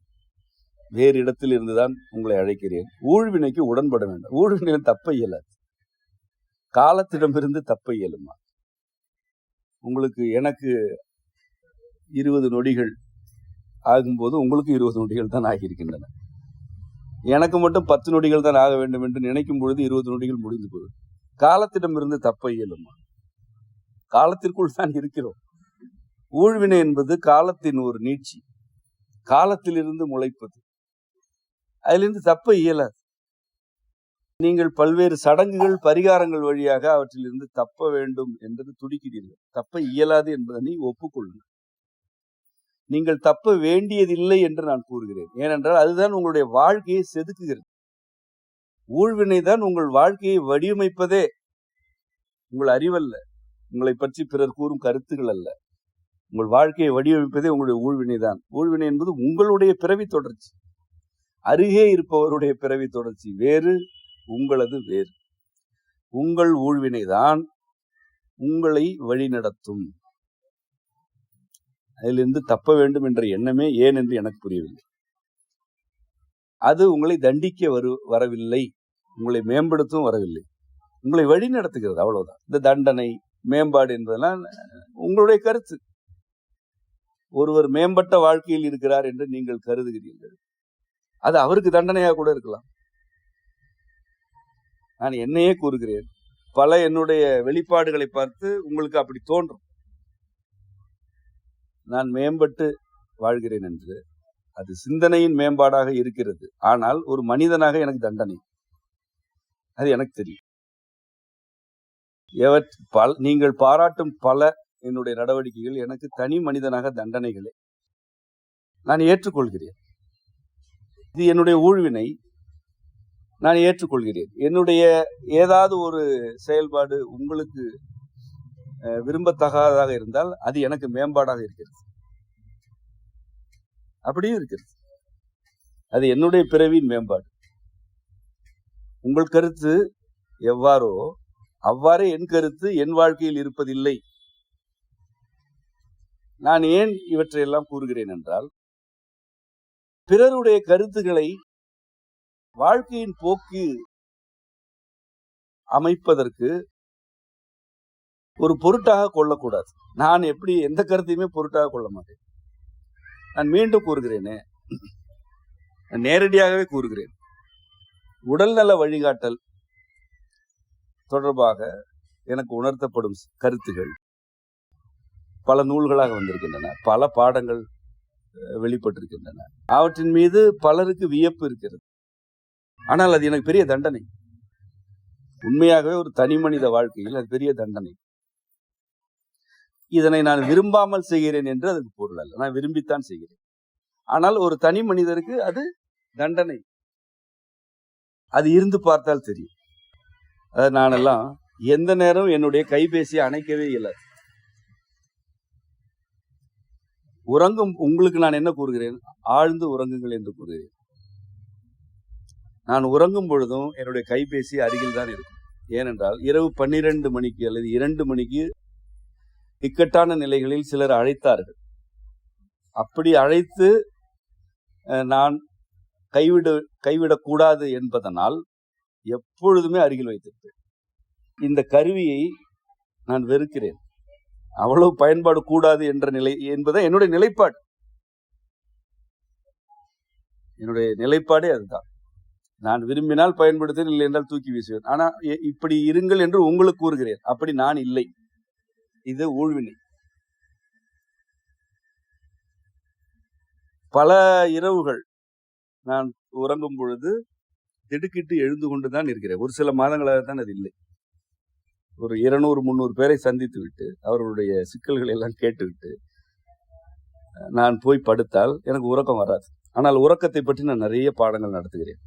வேறு இடத்தில் இருந்துதான் உங்களை அழைக்கிறேன். ஊழ்வினைக்கு உடன்பட வேண்டும். ஊழ்வினையில் தப்ப இயலாது. காலத்திடமிருந்து தப்ப இயலுமா? உங்களுக்கு எனக்கு 20 நொடிகள் ஆகும்போது உங்களுக்கு 20 நொடிகள் தான் ஆகியிருக்கின்றன. எனக்கு மட்டும் 10 நொடிகள் தான் ஆக வேண்டும் என்று நினைக்கும் பொழுது 20 நொடிகள் முடிந்து போகுது. காலத்திடமிருந்து தப்ப இயலுமா? காலத்திற்குள் தான் இருக்கிறோம். ஊழ்வினை என்பது காலத்தின் ஒரு நீட்சி, காலத்திலிருந்து முளைப்பது. அதிலிருந்து தப்ப இயலாது. நீங்கள் பல்வேறு சடங்குகள், பரிகாரங்கள் வழியாக அவற்றிலிருந்து தப்ப வேண்டும் என்று துடிக்கிறீர்கள். தப்ப இயலாது என்பதனை ஒப்புக்கொள்ளுங்கள். நீங்கள் தப்ப வேண்டியதில்லை என்று நான் கூறுகிறேன். ஏனென்றால் அதுதான் உங்களுடைய வாழ்க்கையை செதுக்குகிறது. ஊழ்வினை தான் உங்கள் வாழ்க்கையை வடிவமைப்பதே. உங்கள் அறிவல்ல, உங்களை பற்றி பிறர் கூறும் கருத்துக்கள் அல்ல. உங்கள் வாழ்க்கையை வடிவமைப்பதே உங்களுடைய ஊழ்வினை தான். ஊழ்வினை என்பது உங்களுடைய பிறவி தொடர்ச்சி. அருகே இருப்பவருடைய பிறவி தொடர்ச்சி வேறு, உங்களது வேறு. உங்கள் ஊழ்வினை தான் உங்களை வழிநடத்தும். அதிலிருந்து தப்ப வேண்டும் என்ற எண்ணமே ஏன் என்று எனக்கு புரியவில்லை. அது உங்களை தண்டிக்க வரவில்லை, உங்களை மேம்படுத்தும் வரவில்லை, உங்களை வழி நடத்துகிறது. அவ்வளவுதான். இந்த தண்டனை, மேம்பாடு என்பதெல்லாம் உங்களுடைய கருத்து. ஒருவர் மேம்பட்ட வாழ்க்கையில் இருக்கிறார் என்று நீங்கள் கருதுகிறீர்கள். அது அவருக்கு தண்டனையாக கூட இருக்கலாம். நான் என்னையே கூறுகிறேன். பல என்னுடைய வெளிப்பாடுகளை பார்த்து உங்களுக்கு அப்படி தோன்றும், நான் மேம்பட்டு வாழ்கிறேன் என்று. அது சிந்தனையின் மேம்பாடாக இருக்கிறது. ஆனால் ஒரு மனிதனாக எனக்கு தண்டனை, அது எனக்கு தெரியும். நீங்கள் பாராட்டும் பல என்னுடைய நடவடிக்கைகள் எனக்கு தனி மனிதனாக தண்டனைகளே. நான் ஏற்றுக்கொள்கிறேன். இது என்னுடைய ஊழ்வினை, நான் ஏற்றுக்கொள்கிறேன். என்னுடைய ஏதாவது ஒரு செயல்பாடு உங்களுக்கு விரும்பத்தகாததாக இருந்தால் அது எனக்கு மேம்பாடாக இருக்கிறது. அப்படியும் இருக்கிறது. அது என்னுடைய பிறவியின் மேம்பாடு. உங்கள் கருத்து எவ்வாறோ அவ்வாறே என் கருத்து என் வாழ்க்கையில் இருப்பதில்லை. நான் ஏன் இவற்றையெல்லாம் கூறுகிறேன் என்றால், பிறருடைய கருத்துக்களை வாழ்க்கையின் போக்கு அமைப்பதற்கு ஒரு பொருட்டாக கொள்ளக்கூடாது. நான் எப்படி எந்த கருத்தையுமே பொருட்டாக கொள்ள மாட்டேன். நான் மீண்டும் கூறுகிறேனே, நேரடியாகவே கூறுகிறேன். உடல்நல வழிகாட்டல் தொடர்பாக எனக்கு உணர்த்தப்படும் கருத்துகள் பல நூல்களாக வந்திருக்கின்றன, பல பாடங்கள் வெளிப்பட்டிருக்கின்றன. அவற்றின் மீது பலருக்கு வியப்பு இருக்கிறது. ஆனால் அது எனக்கு பெரிய தண்டனை. உண்மையாகவே ஒரு தனி மனித வாழ்க்கையில் அது பெரிய தண்டனை. இதனை நான் விரும்பாமல் செய்கிறேன் என்று அதுக்கு பொருள் அல்ல. நான் விரும்பித்தான் செய்கிறேன். ஆனால் ஒரு தனி மனிதருக்கு அது தண்டனை. அது இருந்து பார்த்தால் தெரியும். அதாவது நானெல்லாம் எந்த நேரம் என்னுடைய கைபேசியை அணைக்கவே இயலாது. உறங்கும் உங்களுக்கு நான் என்ன கூறுகிறேன்? ஆழ்ந்து உறங்குங்கள் என்று கூறுகிறேன். நான் உறங்கும் பொழுதும் என்னுடைய கைபேசி அருகில் தான் இருக்கும். ஏனென்றால் இரவு 12 மணிக்கு அல்லது 2 மணிக்கு இக்கட்டான நிலைகளில் சிலர் அழைத்தார்கள். அப்படி அழைத்து நான் கைவிடக்கூடாது என்பதனால் எப்பொழுதுமே அருகில் வைத்திருப்பேன். இந்த கருவியை நான் வெறுக்கிறேன். அவ்வளவு பயன்பாடு கூடாது என்ற நிலை என்பதை என்னுடைய நிலைப்பாடு. என்னுடைய நிலைப்பாடே அதுதான். நான் விரும்பினால் பயன்படுத்துவேன், இல்லை என்றால் தூக்கி வீசுவேன். ஆனா இப்படி இருங்கள் என்று உங்களுக்கு கூறுகிறேன். அப்படி நான் இல்லை. இது ஊழ்வினை. பல இரவுகள் நான் உறங்கும் பொழுது திடுக்கிட்டு எழுந்து கொண்டுதான் இருக்கிறேன். ஒரு சில மாதங்களாக தான் அது இல்லை. ஒரு 200-300 பேரை சந்தித்து விட்டு அவர்களுடைய சிக்கல்களை எல்லாம் கேட்டுவிட்டு நான் போய் படுத்தால் எனக்கு உறக்கம் வராது. ஆனால் உறக்கத்தை பற்றி நான் நிறைய பாடங்கள் நடத்துகிறேன்.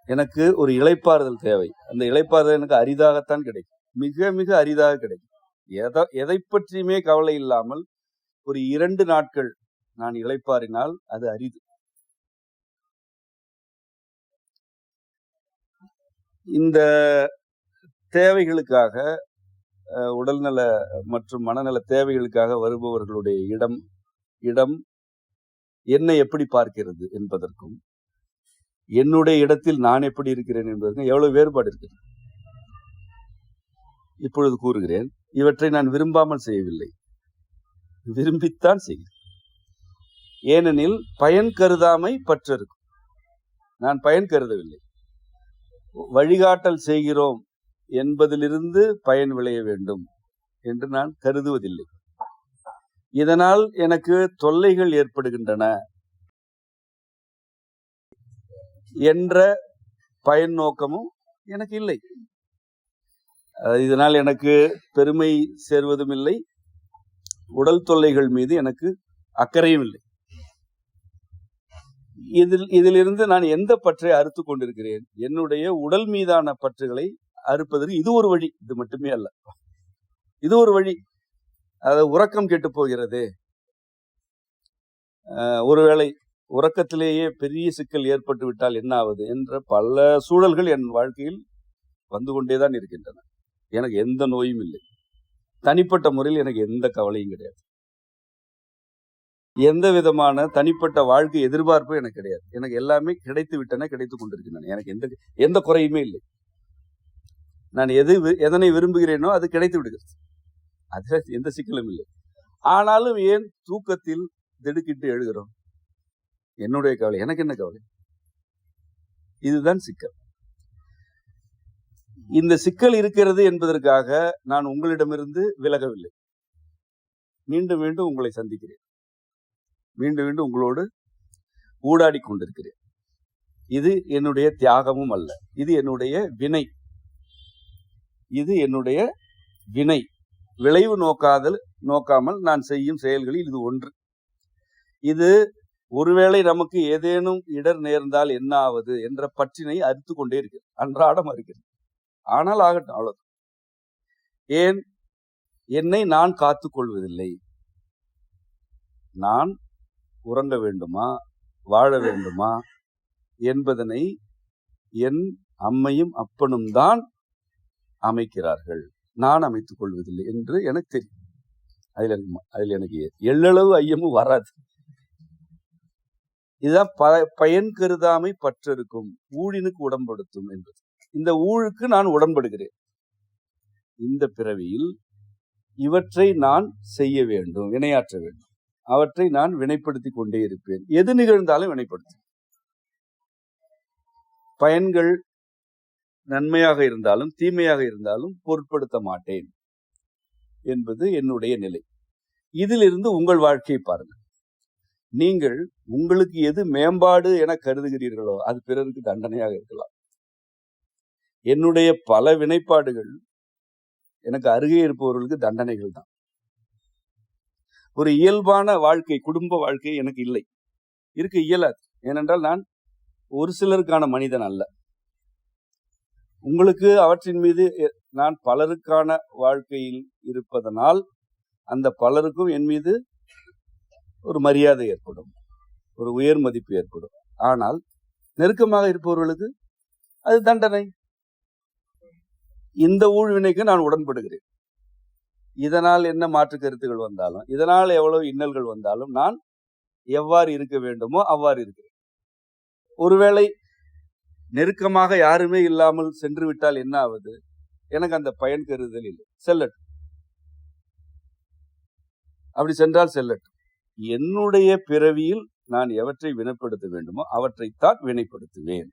எனக்கு ஒரு இளைப்பாறுதல் தேவை. அந்த இளைப்பாறுதல் எனக்கு அரிதாகத்தான் கிடைக்கும். மிக மிக அரிதாக கிடைக்கும். எதை பற்றியுமே கவலை இல்லாமல் ஒரு 2 நாட்கள் நான் இளைப்பாறினால் அது அரிது. இந்த தேவைகளுக்காக, உடல்நல மற்றும் மனநல தேவைகளுக்காக வருபவர்களுடைய இடம் என்னை எப்படி பார்க்கிறது என்பதற்கும், என்னுடைய இடத்தில் நான் எப்படி இருக்கிறேன் என்பதற்கும் எவ்வளவு வேறுபாடு இருக்கிறது. இப்பொழுது கூறுகிறேன், இவற்றை நான் விரும்பாமல் செய்யவில்லை, விரும்பித்தான் செய்கிறேன். ஏனெனில் பயன் கருதாமை பற்றிருக்கும். நான் பயன் கருதவில்லை. வழிகாட்டல் செய்கிறோம் என்பதிலிருந்து பயன் விளைய வேண்டும் என்று நான் கருதுவதில்லை. இதனால் எனக்கு தொல்லைகள் ஏற்படுகின்றன என்ற பயன் நோக்கமும் எனக்கு இல்லை. இதனால் எனக்கு பெருமை சேர்வதும் இல்லை, உடல் தொல்லைகள் மீது எனக்கு அக்கறையும் இல்லை. இதிலிருந்து நான் எந்த பற்றை அறுத்து கொண்டிருக்கிறேன்? என்னுடைய உடல் மீதான பற்றுகளை அறுப்பதற்கு இது ஒரு வழி. இது மட்டுமே அல்ல, இது ஒரு வழி. அதாவது உறக்கம் கெட்டு போகிறது. ஒருவேளை உறக்கத்திலேயே பெரிய சிக்கல் ஏற்பட்டு விட்டால் என்ன ஆவது என்ற பல சூழல்கள் என் வாழ்க்கையில் வந்து கொண்டேதான் இருக்கின்றன. எனக்கு எந்த நோயும் இல்லை. தனிப்பட்ட முறையில் எனக்கு எந்த கவலையும் கிடையாது. எந்த விதமான தனிப்பட்ட வாழ்க்கை எதிர்பார்ப்பும் எனக்கு கிடையாது. எனக்கு எல்லாமே கிடைத்து விட்டன, கிடைத்துக் கொண்டிருக்கின்றன. எனக்கு எந்த குறையுமே இல்லை. நான் எதனை விரும்புகிறேனோ அது கிடைத்து விடுகிறது. அதுல எந்த சிக்கலும் இல்லை. ஆனாலும் ஏன் தூக்கத்தில் திடுக்கிட்டு எழுகிறோம்? என்னுடைய கவலை. எனக்கு என்ன கவலை? இதுதான் சிக்கல். இந்த சிக்கல் இருக்கிறது என்பதற்காக நான் உங்களிடமிருந்து விலகவில்லை. மீண்டும் மீண்டும் உங்களை சந்திக்கிறேன். மீண்டும் மீண்டும் உங்களோடு ஊடாடி கொண்டிருக்கிறேன். இது என்னுடைய தியாகமும் அல்ல, இது என்னுடைய வினை. இது என்னுடைய வினை. விளைவு நோக்காமல் நான் செய்யும் செயல்களில் இது ஒன்று. இது ஒருவேளை நமக்கு ஏதேனும் இடர் நேர்ந்தால் என்ன ஆவது என்ற பற்றினை அறுத்து கொண்டே இருக்கிறது, அன்றாடம் இருக்கிறது. ஆனால் ஆகட்டும், அவ்வளவு. ஏன் என்னை நான் காத்துக் கொள்வதில்லை? நான் உறங்க வேண்டுமா, வாழ வேண்டுமா என்பதனை என் அம்மையும் அப்பனும் தான் அமைக்கிறார்கள். நான் அமைத்துக் கொள்வதில்லை என்று எனக்கு தெரியும். அதில் எனக்கு எள்ளளவு ஐயமும் வராது. இதுதான் பயன் கருதாமை பற்றிருக்கும், ஊழினுக்கு உடன்படுத்தும் என்பது. இந்த ஊழுக்கு நான் உடன்படுகிறேன். இந்த பிறவியில் இவற்றை நான் செய்ய வேண்டும், வினையாற்ற வேண்டும். அவற்றை நான் வினைப்படுத்தி கொண்டே இருப்பேன். எது நிகழ்ந்தாலும் வினைப்படுத்தும். பயன்கள் நன்மையாக இருந்தாலும் தீமையாக இருந்தாலும் பொருட்படுத்த மாட்டேன் என்பது என்னுடைய நிலை. இதிலிருந்து உங்கள் வாழ்க்கையை பாருங்கள். நீங்கள் உங்களுக்கு எது மேம்பாடு என கருதுகிறீர்களோ அது பிறருக்கு தண்டனையாக இருக்கலாம். என்னுடைய பல வினைப்பாடுகள் எனக்கு அருகே இருப்பவர்களுக்கு தண்டனைகள் தான். ஒரு இயல்பான வாழ்க்கை, குடும்ப வாழ்க்கை எனக்கு இல்லை, இருக்க இயலாது. ஏனென்றால் நான் ஒரு சிலருக்கான மனிதன் அல்ல. உங்களுக்கு அவற்றின் மீது நான் பலருக்கான வாழ்க்கையில் இருப்பதனால் அந்த பலருக்கும் என் மீது ஒரு மரியாதை ஏற்படும், ஒரு உயர் மதிப்பு ஏற்படும். ஆனால் நெருக்கமாக இருப்பவர்களுக்கு அது தண்டனை. இந்த ஊழ்வினைக்கு நான் உடன்படுகிறேன். இதனால் என்ன மாற்று கருத்துகள் வந்தாலும், இதனால் எவ்வளவு இன்னல்கள் வந்தாலும் நான் எவ்வாறு இருக்க வேண்டுமோ அவ்வாறு இருக்கிறேன். ஒருவேளை நெருக்கமாக யாருமே இல்லாமல் சென்று விட்டால் என்ன ஆவது? எனக்கு அந்த பயன் கருதல் இல்லை, செல்லட்டும். அப்படி சென்றால் செல்லட்டும். என்னுடைய பிறவியில் நான் எவற்றை வினைப்படுத்த வேண்டுமோ அவற்றைத்தான் வினைப்படுத்துவேன்.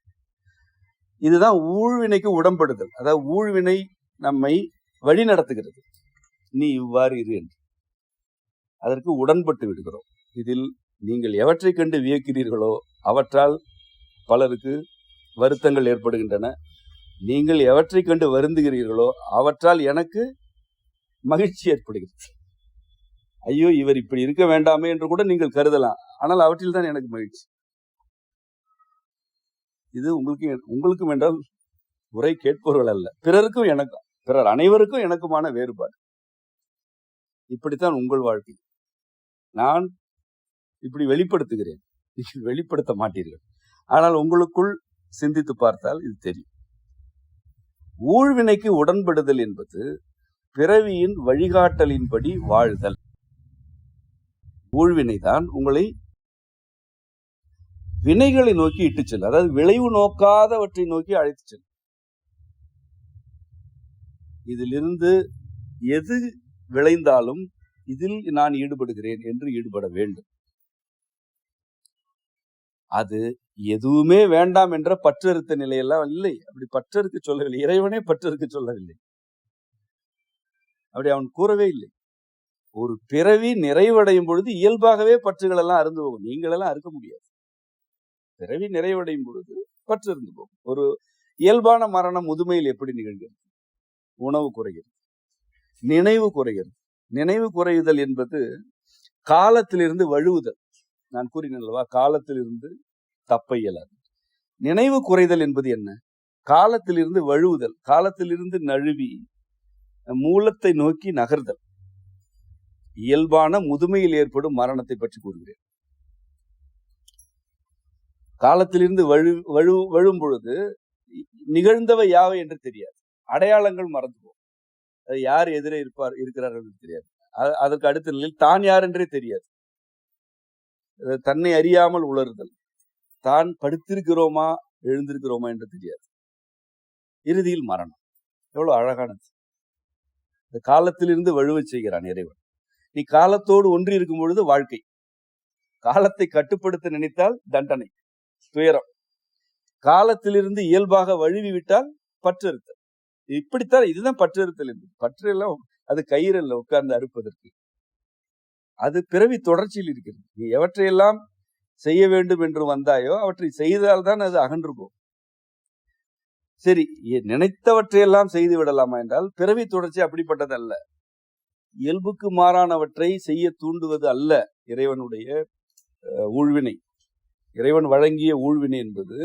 இதுதான் ஊழ்வினைக்கு உடன்படுதல். அதாவது ஊழ்வினை நம்மை வழி நடத்துகிறது. நீ இவ்வாறு இரு என்று அதற்கு உடன்பட்டு விடுகிறோம். இதில் நீங்கள் எவற்றை கண்டு வியக்கிறீர்களோ அவற்றால் பலருக்கு வருத்தங்கள் ஏற்படுகின்றன. நீங்கள் எவற்றை கண்டு வருந்துகிறீர்களோ அவற்றால் எனக்கு மகிழ்ச்சி ஏற்படுகிறது. ஐயோ, இவர் இப்படி இருக்க வேண்டாமே என்று கூட நீங்கள் கருதலாம். ஆனால் அவற்றில் தான் எனக்கு மகிழ்ச்சி. இது உங்களுக்கும் என்றால் உரை கேட்பவர்கள் அல்ல, பிறருக்கும் எனக்கும், பிறர் அனைவருக்கும் எனக்குமான வேறுபாடு. இப்படித்தான் உங்கள் வாழ்க்கை. நான் இப்படி வெளிப்படுத்துகிறேன், நீங்கள் வெளிப்படுத்த மாட்டீர்கள். ஆனால் உங்களுக்குள் சிந்தித்து பார்த்தால் இது தெரியும். ஊழ்வினைக்கு உடன்படுதல் என்பது பிறவியின் வழிகாட்டலின்படி வாழ்தல். ஊழ்வினைதான் உங்களை வினைகளை நோக்கி இட்டு செல்லும். அதாவது விளைவு நோக்காதவற்றை நோக்கி அழைத்து செல்லும். இதிலிருந்து எது விளைந்தாலும் இதில் நான் ஈடுபடுகிறேன் என்று ஈடுபட வேண்டும். அது எதுவுமே வேண்டாம் என்ற பற்றறுத்த நிலையெல்லாம் இல்லை. அப்படி பற்றறுக்க சொல்லவில்லை, இறைவனே பற்றறுக்க சொல்லவில்லை, அப்படி அவன் கூறவே இல்லை. ஒரு பிறவி நிறைவடையும் பொழுது இயல்பாகவே பற்றுகள் எல்லாம் அருந்து போகும். நீங்கள் எல்லாம் அறுக்க முடியாது. பிறவி நிறைவடையும் பொழுது பற்று இருந்து போகும். ஒரு இயல்பான மரணம் முதுமையில் எப்படி நிகழ்கிறது? உணவு குறைகிறது, நினைவு குறைகிறது. நினைவு குறையுதல் என்பது காலத்திலிருந்து வழுவுதல். நான் கூறினேன் அல்லவா, காலத்திலிருந்து தப்ப இயலாது. நினைவு குறைதல் என்பது என்ன? காலத்திலிருந்து வழுவுதல், காலத்திலிருந்து நழுவி மூலத்தை நோக்கி நகர்தல். இயல்பான முதுமையில் ஏற்படும் மரணத்தை பற்றி கூறுகிறேன். காலத்திலிருந்து வழுவும் பொழுது நிகழ்ந்தவை யாவை என்று தெரியாது, அடையாளங்கள் மறந்து போகும். அது யார் எதிரே இருக்கிறார்கள் என்று தெரியாது. அதற்கு அடுத்த நிலையில் தான் யார் என்றே தெரியாது. தன்னை அறியாமல் உளறுதல், தான் படுத்திருக்கிறோமா எழுந்திருக்கிறோமா என்று தெரியாது. இறுதியில் மரணம். எவ்வளவு அழகானது! இந்த காலத்திலிருந்து வழுவ செய்கிறான் இறைவன். நீ காலத்தோடு ஒன்றி இருக்கும் பொழுது வாழ்க்கை, காலத்தை கட்டுப்படுத்த நினைத்தால் தண்டனை, துயரம். காலத்திலிருந்து இயல்பாக வழுவி விட்டால் பற்றறுத்தல். இப்படித்தான், இதுதான் பற்றறுத்தல் என்பது. பற்றெல்லாம் அது கயிறல்ல உட்கார்ந்து அறுப்பதற்கு. அது பிறவி தொடர்ச்சியில் இருக்கிறது. நீ எவற்றையெல்லாம் செய்ய வேண்டும் என்று வந்தாயோ அவற்றை செய்தால்தான் அது அகன்று போகும். சரி, நினைத்தவற்றையெல்லாம் செய்து விடலாமா என்றால் பிறவி தொடர்ச்சி அப்படிப்பட்டது அல்ல. இயல்புக்கு மாறானவற்றை செய்ய தூண்டுவது அல்ல இறைவனுடைய ஊழ்வினை. இறைவன் வழங்கிய ஊழ்வினை என்பது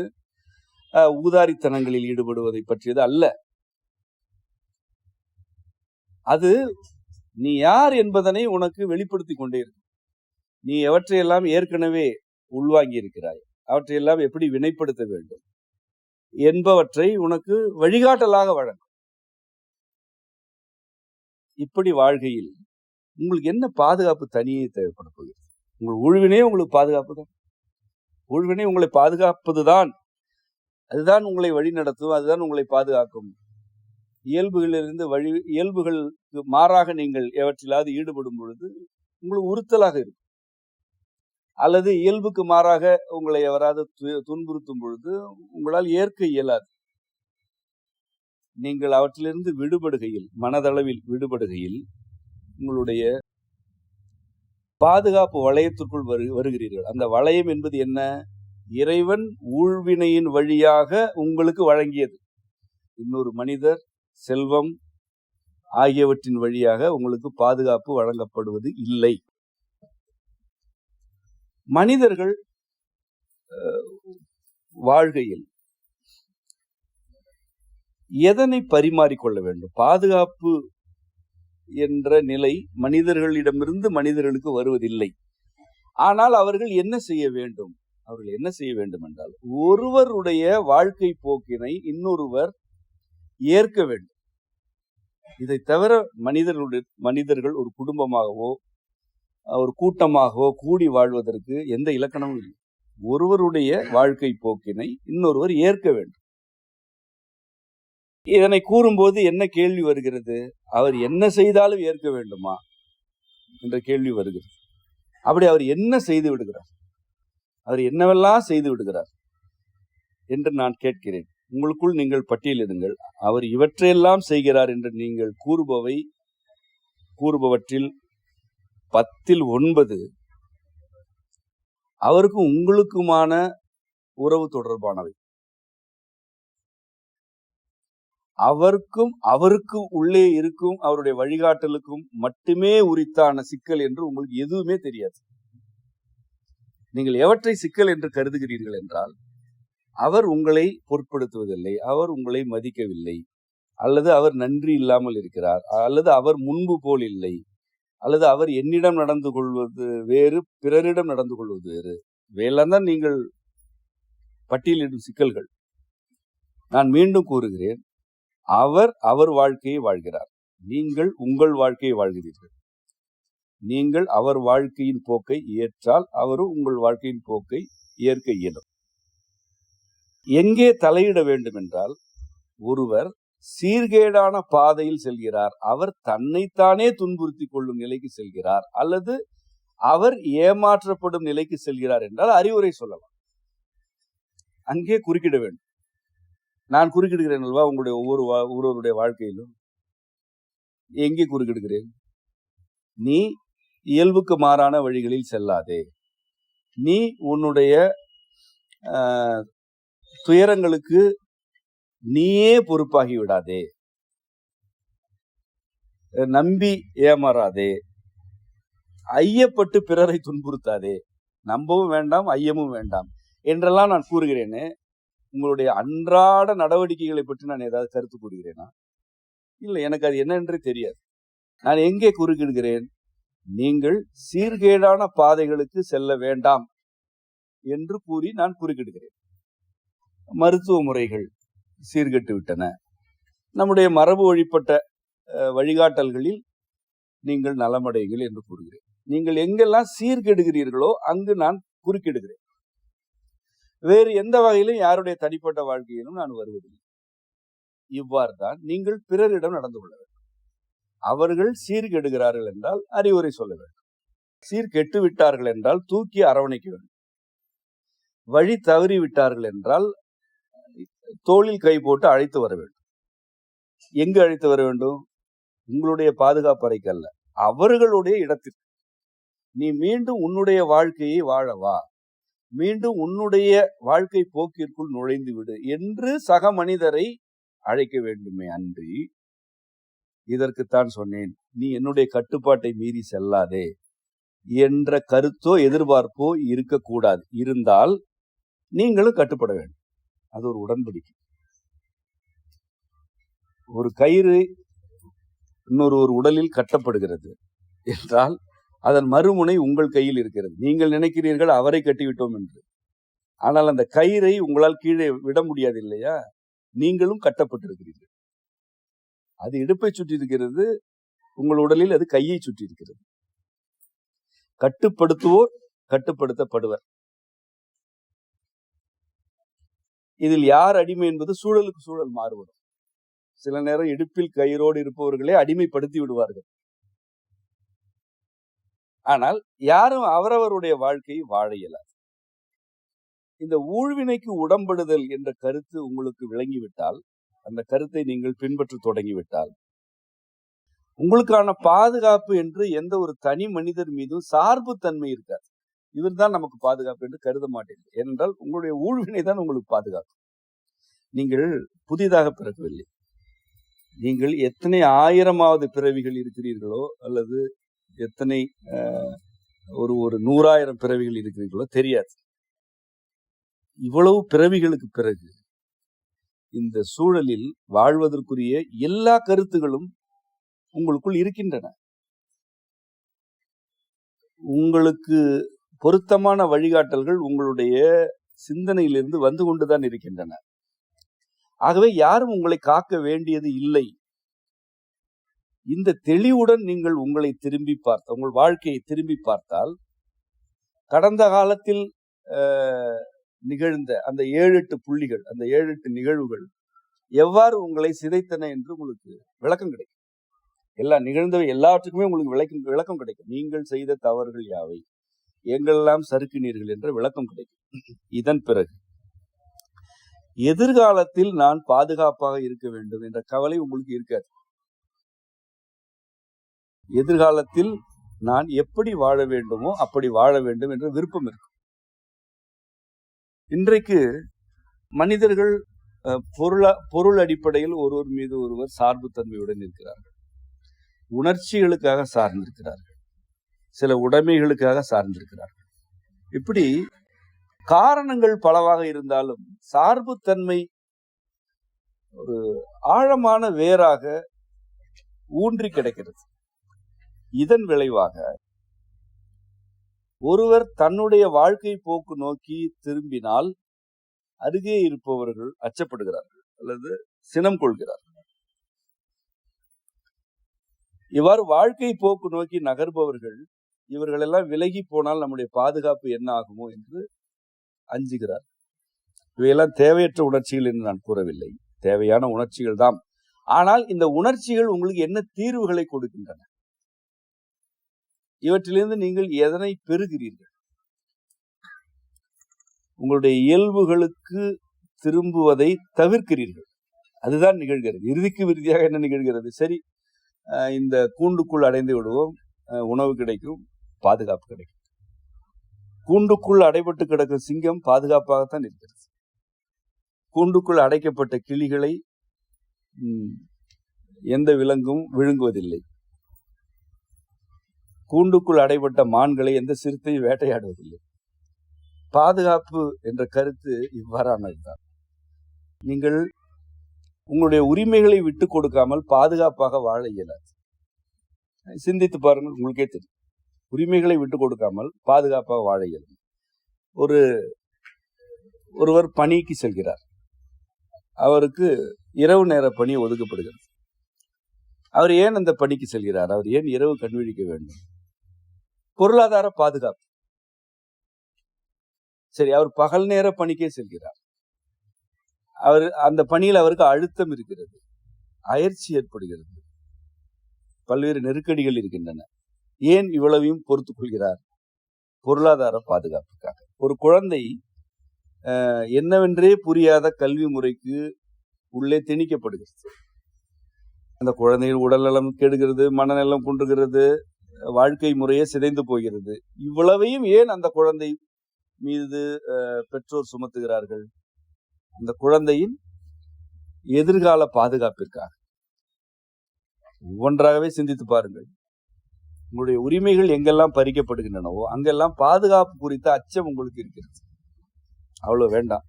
ஊதாரித்தனங்களில் ஈடுபடுவதை பற்றியது அல்ல. அது நீ யார் என்பதனை உனக்கு வெளிப்படுத்தி கொண்டே இருக்கும். நீ எவற்றையெல்லாம் ஏற்கனவே உள்வாங்கி இருக்கிறாய், அவற்றையெல்லாம் எப்படி வினைப்படுத்த வேண்டும் என்பவற்றை உனக்கு வழிகாட்டலாக வழங்கும். இப்படி வாழ்கையில் உங்களுக்கு என்ன பாதுகாப்பு தனியே தேவைப்பட போகிறது? உங்கள் ஊழ்வினே உங்களுக்கு பாதுகாப்பு தான். ஊழ்வினை உங்களை பாதுகாப்பதுதான். அதுதான் உங்களை வழி நடத்தும், அதுதான் உங்களை பாதுகாக்கும். இயல்புகளிலிருந்து இயல்புகளுக்கு மாறாக நீங்கள் எவற்றிலாவது ஈடுபடும் பொழுது உங்களுக்கு உறுத்தலாக இருக்கும். அல்லது இயல்புக்கு மாறாக உங்களை எவராது துன்புறுத்தும் பொழுது உங்களால் ஏற்க இயலாது. நீங்கள் அவற்றிலிருந்து விடுபடுகையில், மனதளவில் விடுபடுகையில் உங்களுடைய பாதுகாப்பு வளையத்திற்குள் வருகிறீர்கள். அந்த வளையம் என்பது என்ன? இறைவன் ஊழ்வினையின் வழியாக உங்களுக்கு வழங்கியது. இன்னொரு மனிதர், செல்வம் ஆகியவற்றின் வழியாக உங்களுக்கு பாதுகாப்பு வழங்கப்படுவது இல்லை. மனிதர்கள் வாழ்கையில் எதனை பரிமாறிக்கொள்ள வேண்டும்? பாதுகாப்பு என்ற நிலை மனிதர்களிடமிருந்து மனிதர்களுக்கு வருவதில்லை. ஆனால் அவர்கள் என்ன செய்ய வேண்டும்? அவர்கள் என்ன செய்ய வேண்டும் என்றால், ஒருவருடைய வாழ்க்கை போக்கினை இன்னொருவர் ஏற்க வேண்டும். இதை தவிர மனிதர்கள் ஒரு குடும்பமாகவோ ஒரு கூட்டமாகவோ கூடி வாழ்வதற்கு எந்த இலக்கணமும் இல்லை. ஒருவருடைய வாழ்க்கை போக்கினை இன்னொருவர் ஏற்க வேண்டும். இதனை கூறும்போது என்ன கேள்வி வருகிறது? அவர் என்ன செய்தாலும் ஏற்க வேண்டுமா என்ற கேள்வி வருகிறது. அப்படி அவர் என்ன செய்து விடுகிறார்? அவர் என்னவெல்லாம் செய்து விடுகிறார் என்று நான் கேட்கிறேன். உங்களுக்குள் நீங்கள் பட்டியலிடுங்கள். அவர் இவற்றையெல்லாம் செய்கிறார் என்று நீங்கள் கூறுபவற்றில் 10-9 அவருக்கும் உங்களுக்குமான உறவு தொடர்பானவை. அவருக்கு உள்ளே இருக்கும் அவருடைய வழிகாட்டலுக்கும் மட்டுமே உரித்தான சிக்கல் என்று உங்களுக்கு எதுவுமே தெரியாது. நீங்கள் எவற்றை சிக்கல் என்று கருதுகிறீர்கள் என்றால், அவர் உங்களை பொருட்படுத்துவதில்லை, அவர் உங்களை மதிக்கவில்லை, அல்லது அவர் நன்றி இல்லாமல் இருக்கிறார், அல்லது அவர் முன்பு போல் இல்லை, அல்லது அவர் என்னிடம் நடந்து கொள்வது வேறு, பிறரிடம் நடந்து கொள்வது வேறு. இவையெல்லாம் தான் நீங்கள் பட்டியலிடும் சிக்கல்கள். நான் மீண்டும் கூறுகிறேன், அவர் வாழ்க்கையை வாழ்கிறார், நீங்கள் உங்கள் வாழ்க்கையை வாழ்கிறீர்கள். நீங்கள் அவர் வாழ்க்கையின் போக்கை ஏற்றால் அவரும் உங்கள் வாழ்க்கையின் போக்கை ஏற்க இயலும். எங்கே தலையிட வேண்டும் என்றால், ஒருவர் சீர்கேடான பாதையில் செல்கிறார், அவர் தன்னைத்தானே துன்புறுத்தி கொள்ளும் நிலைக்கு செல்கிறார், அல்லது அவர் ஏமாற்றப்படும் நிலைக்கு செல்கிறார் என்றால் அறிவுரை சொல்லலாம். அங்கே குறுக்கிட வேண்டும். நான் குறுக்கிடுகிறேன் அல்லவா உங்களுடைய ஒவ்வொருவருடைய வாழ்க்கையிலும்? எங்கே குறுக்கிடுகிறேன்? நீ இயல்புக்கு மாறான வழிகளில் செல்லாதே, நீ உன்னுடைய துயரங்களுக்கு நீயே பொறுப்பாகி விடாதே, நம்பி ஏமாறாதே, ஐயப்பட்டு பிறரை துன்புறுத்தாதே, நம்பவும் வேண்டாம் ஐயமும் வேண்டாம் என்றெல்லாம் நான் கூறுகிறேனே. உங்களுடைய அன்றாட நடவடிக்கைகளை பற்றி நான் ஏதாவது கருத்து கூறுகிறேனா? இல்லை, எனக்கு அது என்னன்றே தெரியாது. நான் எங்கே குறுக்கிடுகிறேன்? நீங்கள் சீர்கேடான பாதைகளுக்கு செல்ல வேண்டாம் என்று கூறி நான் குறுக்கிடுகிறேன். மருத்துவ முறைகள் சீர்கெட்டு விட்டன, நம்முடைய மரபு வழிபட்ட வழிகாட்டல்களில் நீங்கள் நலமடைகள் என்று கூறுகிறேன். நீங்கள் எங்கெல்லாம் சீர்கெடுகிறீர்களோ அங்கு நான் குறுக்கிடுகிறேன். வேறு எந்த வகையிலும் யாருடைய தனிப்பட்ட வாழ்க்கையிலும் நான் வருவதில்லை. இவ்வாறு தான் நீங்கள் பிறரிடம் நடந்து கொள்ள வேண்டும். அவர்கள் சீர்கெடுகிறார்கள் என்றால் அறிவுரை சொல்ல வேண்டும். சீர்கெட்டு விட்டார்கள் என்றால் தூக்கி அரவணைக்க வேண்டும். வழி தவறி விட்டார்கள் என்றால் தோளில் கை போட்டு அழைத்து வர வேண்டும். எங்கு அழைத்து வர வேண்டும்? உங்களுடைய பாதுகாப்பு அறைக்கு அல்ல, அவர்களுடைய இடத்திற்கு. நீ மீண்டும் உன்னுடைய வாழ்க்கையை வாழவா, மீண்டும் உன்னுடைய வாழ்க்கை போக்கிற்குள் நுழைந்து விடு என்று சக மனிதரை அழைக்க வேண்டுமே அன்றி, இதற்குத்தான் சொன்னேன், நீ என்னுடைய கட்டுப்பாட்டை மீறி செல்லாதே என்ற கருத்தோ எதிர்பார்ப்போ இருக்கக்கூடாது. இருந்தால் நீங்களும் கட்டுப்பட வேண்டும். அது ஒரு உடன்படிக்கை. ஒரு கயிறு இன்னொரு உடலில் கட்டப்படுகிறது என்றால் அதன் மறுமுனை உங்கள் கையில் இருக்கிறது. நீங்கள் நினைக்கிறீர்கள் அவரை கட்டிவிட்டோம் என்று, ஆனால் அந்த கயிறை உங்களால் கீழே விட முடியாது இல்லையா? நீங்களும் கட்டப்பட்டிருக்கிறீர்கள். அது இடுப்பை சுற்றி இருக்கிறது, உங்கள் உடலில் அது கையை சுற்றி இருக்கிறது. கட்டுப்படுத்துவோர் கட்டுப்படுத்தப்படுவர். இதில் யார் அடிமை என்பது சூழலுக்கு சூழல் மாறுபடும். சில நேரம் இடுப்பில் கயிறோடு இருப்பவர்களே அடிமைப்படுத்தி விடுவார்கள். ஆனால் யாரும் அவரவருடைய வாழ்க்கையை வாழ இயலாது. இந்த ஊழ்வினைக்கு உடம்படுதல் என்ற கருத்து உங்களுக்கு விளங்கிவிட்டால், அந்த கருத்தை நீங்கள் பின்பற்ற தொடங்கிவிட்டால், உங்களுக்கான பாதுகாப்பு என்று எந்த ஒரு தனி மனிதர் மீதும் சார்பு தன்மை இருக்காது. இவர் தான் நமக்கு பாதுகாப்பு என்று கருத மாட்டீர்கள். ஏனென்றால் உங்களுடைய ஊழ்வினை தான் உங்களுக்கு பாதுகாப்பு. நீங்கள் புதிதாக பிறக்கவில்லை. நீங்கள் எத்தனை 1000வது பிறவிகள் இருக்கிறீர்களோ, அல்லது எத்தனை ஒரு 100,000 பிறவிகள் இருக்கிறீர்களோ தெரியாது. இவ்வளவு பிறவிகளுக்கு பிறகு இந்த சூழலில் வாழ்வதற்குரிய எல்லா கருத்துகளும் உங்களுக்குள் இருக்கின்றன. உங்களுக்கு பொருத்தமான வழிகாட்டல்கள் உங்களுடைய சிந்தனையிலிருந்து வந்து கொண்டுதான் இருக்கின்றன. ஆகவே யாரும் உங்களை காக்க வேண்டியது இல்லை. இந்த தெளிவுடன் நீங்கள் உங்களை திரும்பி பார்த்த உங்கள் வாழ்க்கையை திரும்பி பார்த்தால் கடந்த காலத்தில் நிகழ்ந்த அந்த 7-8 புள்ளிகள், அந்த 7-8 நிகழ்வுகள் எவ்வாறு உங்களை சிதைத்தன என்று உங்களுக்கு விளக்கம் கிடைக்கும். நிகழ்ந்தவை எல்லாவற்றுக்குமே உங்களுக்கு விளக்கம் கிடைக்கும். நீங்கள் செய்த தவறுகள் யாவை, எங்கெல்லாம் சறுக்கினீர்கள் என்ற விளக்கம் கிடைக்கும். இதன் பிறகு எதிர்காலத்தில் நான் பாதுகாப்பாக இருக்க வேண்டும் என்ற கவலை உங்களுக்கு இருக்காது. எதிர்காலத்தில் நான் எப்படி வாழ வேண்டுமோ அப்படி வாழ வேண்டும் என்ற விருப்பம் இருக்கும். இன்றைக்கு மனிதர்கள் பொருள் அடிப்படையில் ஒருவர் மீது ஒருவர் சார்பு தன்மையுடன் இருக்கிறார்கள். உணர்ச்சிகளுக்காக சார்ந்திருக்கிறார்கள், சில உடைமைகளுக்காக சார்ந்திருக்கிறார்கள். இப்படி காரணங்கள் பலவாக இருந்தாலும் சார்புத்தன்மை ஒரு ஆழமான வேராக ஊன்றி கிடக்கிறது. இதன் விளைவாக ஒருவர் தன்னுடைய வாழ்க்கை போக்கு நோக்கி திரும்பினால் அருகே இருப்பவர்கள் அச்சப்படுகிறார்கள் அல்லது சினம் கொள்கிறார்கள். இவ்வாறு வாழ்க்கை போக்கு நோக்கி நகர்பவர்கள் இவர்களெல்லாம் விலகி போனால் நம்முடைய பாதுகாப்பு என்ன ஆகுமோ என்று அஞ்சுகிறார். இவையெல்லாம் தேவையற்ற உணர்ச்சிகள் என்று நான் கூறவில்லை, தேவையான உணர்ச்சிகள் தான். ஆனால் இந்த உணர்ச்சிகள் உங்களுக்கு என்ன தீர்வுகளை கொடுக்கின்றன? இவற்றிலிருந்து நீங்கள் எதனை பெறுகிறீர்கள்? உங்களுடைய இயல்புகளுக்கு திரும்புவதை தவிர்க்கிறீர்கள். அதுதான் நிகழ்கிறது. இறுதிக்கு இறுதியாக என்ன நிகழ்கிறது? சரி, இந்த கூண்டுக்குள் அடைந்து விடுவோம், உணவு கிடைக்கும், பாதுகாப்பு கிடைக்கும். கூண்டுக்குள் அடைபட்டு கிடக்கும் சிங்கம் பாதுகாப்பாகத்தான் இருக்கிறது. கூண்டுக்குள் அடைக்கப்பட்ட கிளிகளை எந்த விலங்கும் விழுங்குவதில்லை. கூண்டுக்குள் அடைபட்ட மான்களை எந்த சிறுத்தையும் வேட்டையாடுவதில்லை. பாதுகாப்பு என்ற கருத்து இவ்வாறானதுதான். நீங்கள் உங்களுடைய உரிமைகளை விட்டு கொடுக்காமல் பாதுகாப்பாக வாழ இயலாது. சிந்தித்து பாருங்கள், உங்களுக்கே தெரியும். உரிமைகளை விட்டு கொடுக்காமல் பாதுகாப்பாக வாழ இயலும். ஒருவர் பணிக்கு செல்கிறார், அவருக்கு இரவு நேர பணி ஒதுக்கப்படுகிறது. அவர் ஏன் அந்த பணிக்கு செல்கிறார்? அவர் ஏன் இரவு கண்விழிக்க வேண்டும்? பொருளாதார பாதுகாப்பு. சரி, அவர் பகல் நேர பணிக்கே செல்கிறார். அவர் அந்த பணியில் அவருக்கு அழுத்தம் இருக்கிறது, அயற்சி ஏற்படுகிறது, பல்வேறு நெருக்கடிகள் இருக்கின்றன. ஏன் இவ்வளவையும் பொறுத்துக் கொள்கிறார்? பொருளாதார பாதுகாப்புக்காக. ஒரு குழந்தை என்னவென்றே புரியாத கல்வி முறைக்கு உள்ளே திணிக்கப்படுகிறது. அந்த குழந்தையின் உடல்நலம் கெடுகிறது, மனநலம் குன்றுகிறது, வாழ்க்கை முறையே சிதைந்து போகிறது. இவ்வளவையும் ஏன் அந்த குழந்தை மீது பெற்றோர் சுமத்துகிறார்கள்? அந்த குழந்தையின் எதிர்கால பாதுகாப்பிற்காக. ஒவ்வொன்றாகவே சிந்தித்து பாருங்கள். உங்களுடைய உரிமைகள் எங்கெல்லாம் பறிக்கப்படுகின்றனவோ அங்கெல்லாம் பாதுகாப்பு குறித்த அச்சம் உங்களுக்கு இருக்கிறது. அவ்வளவு வேண்டாம்.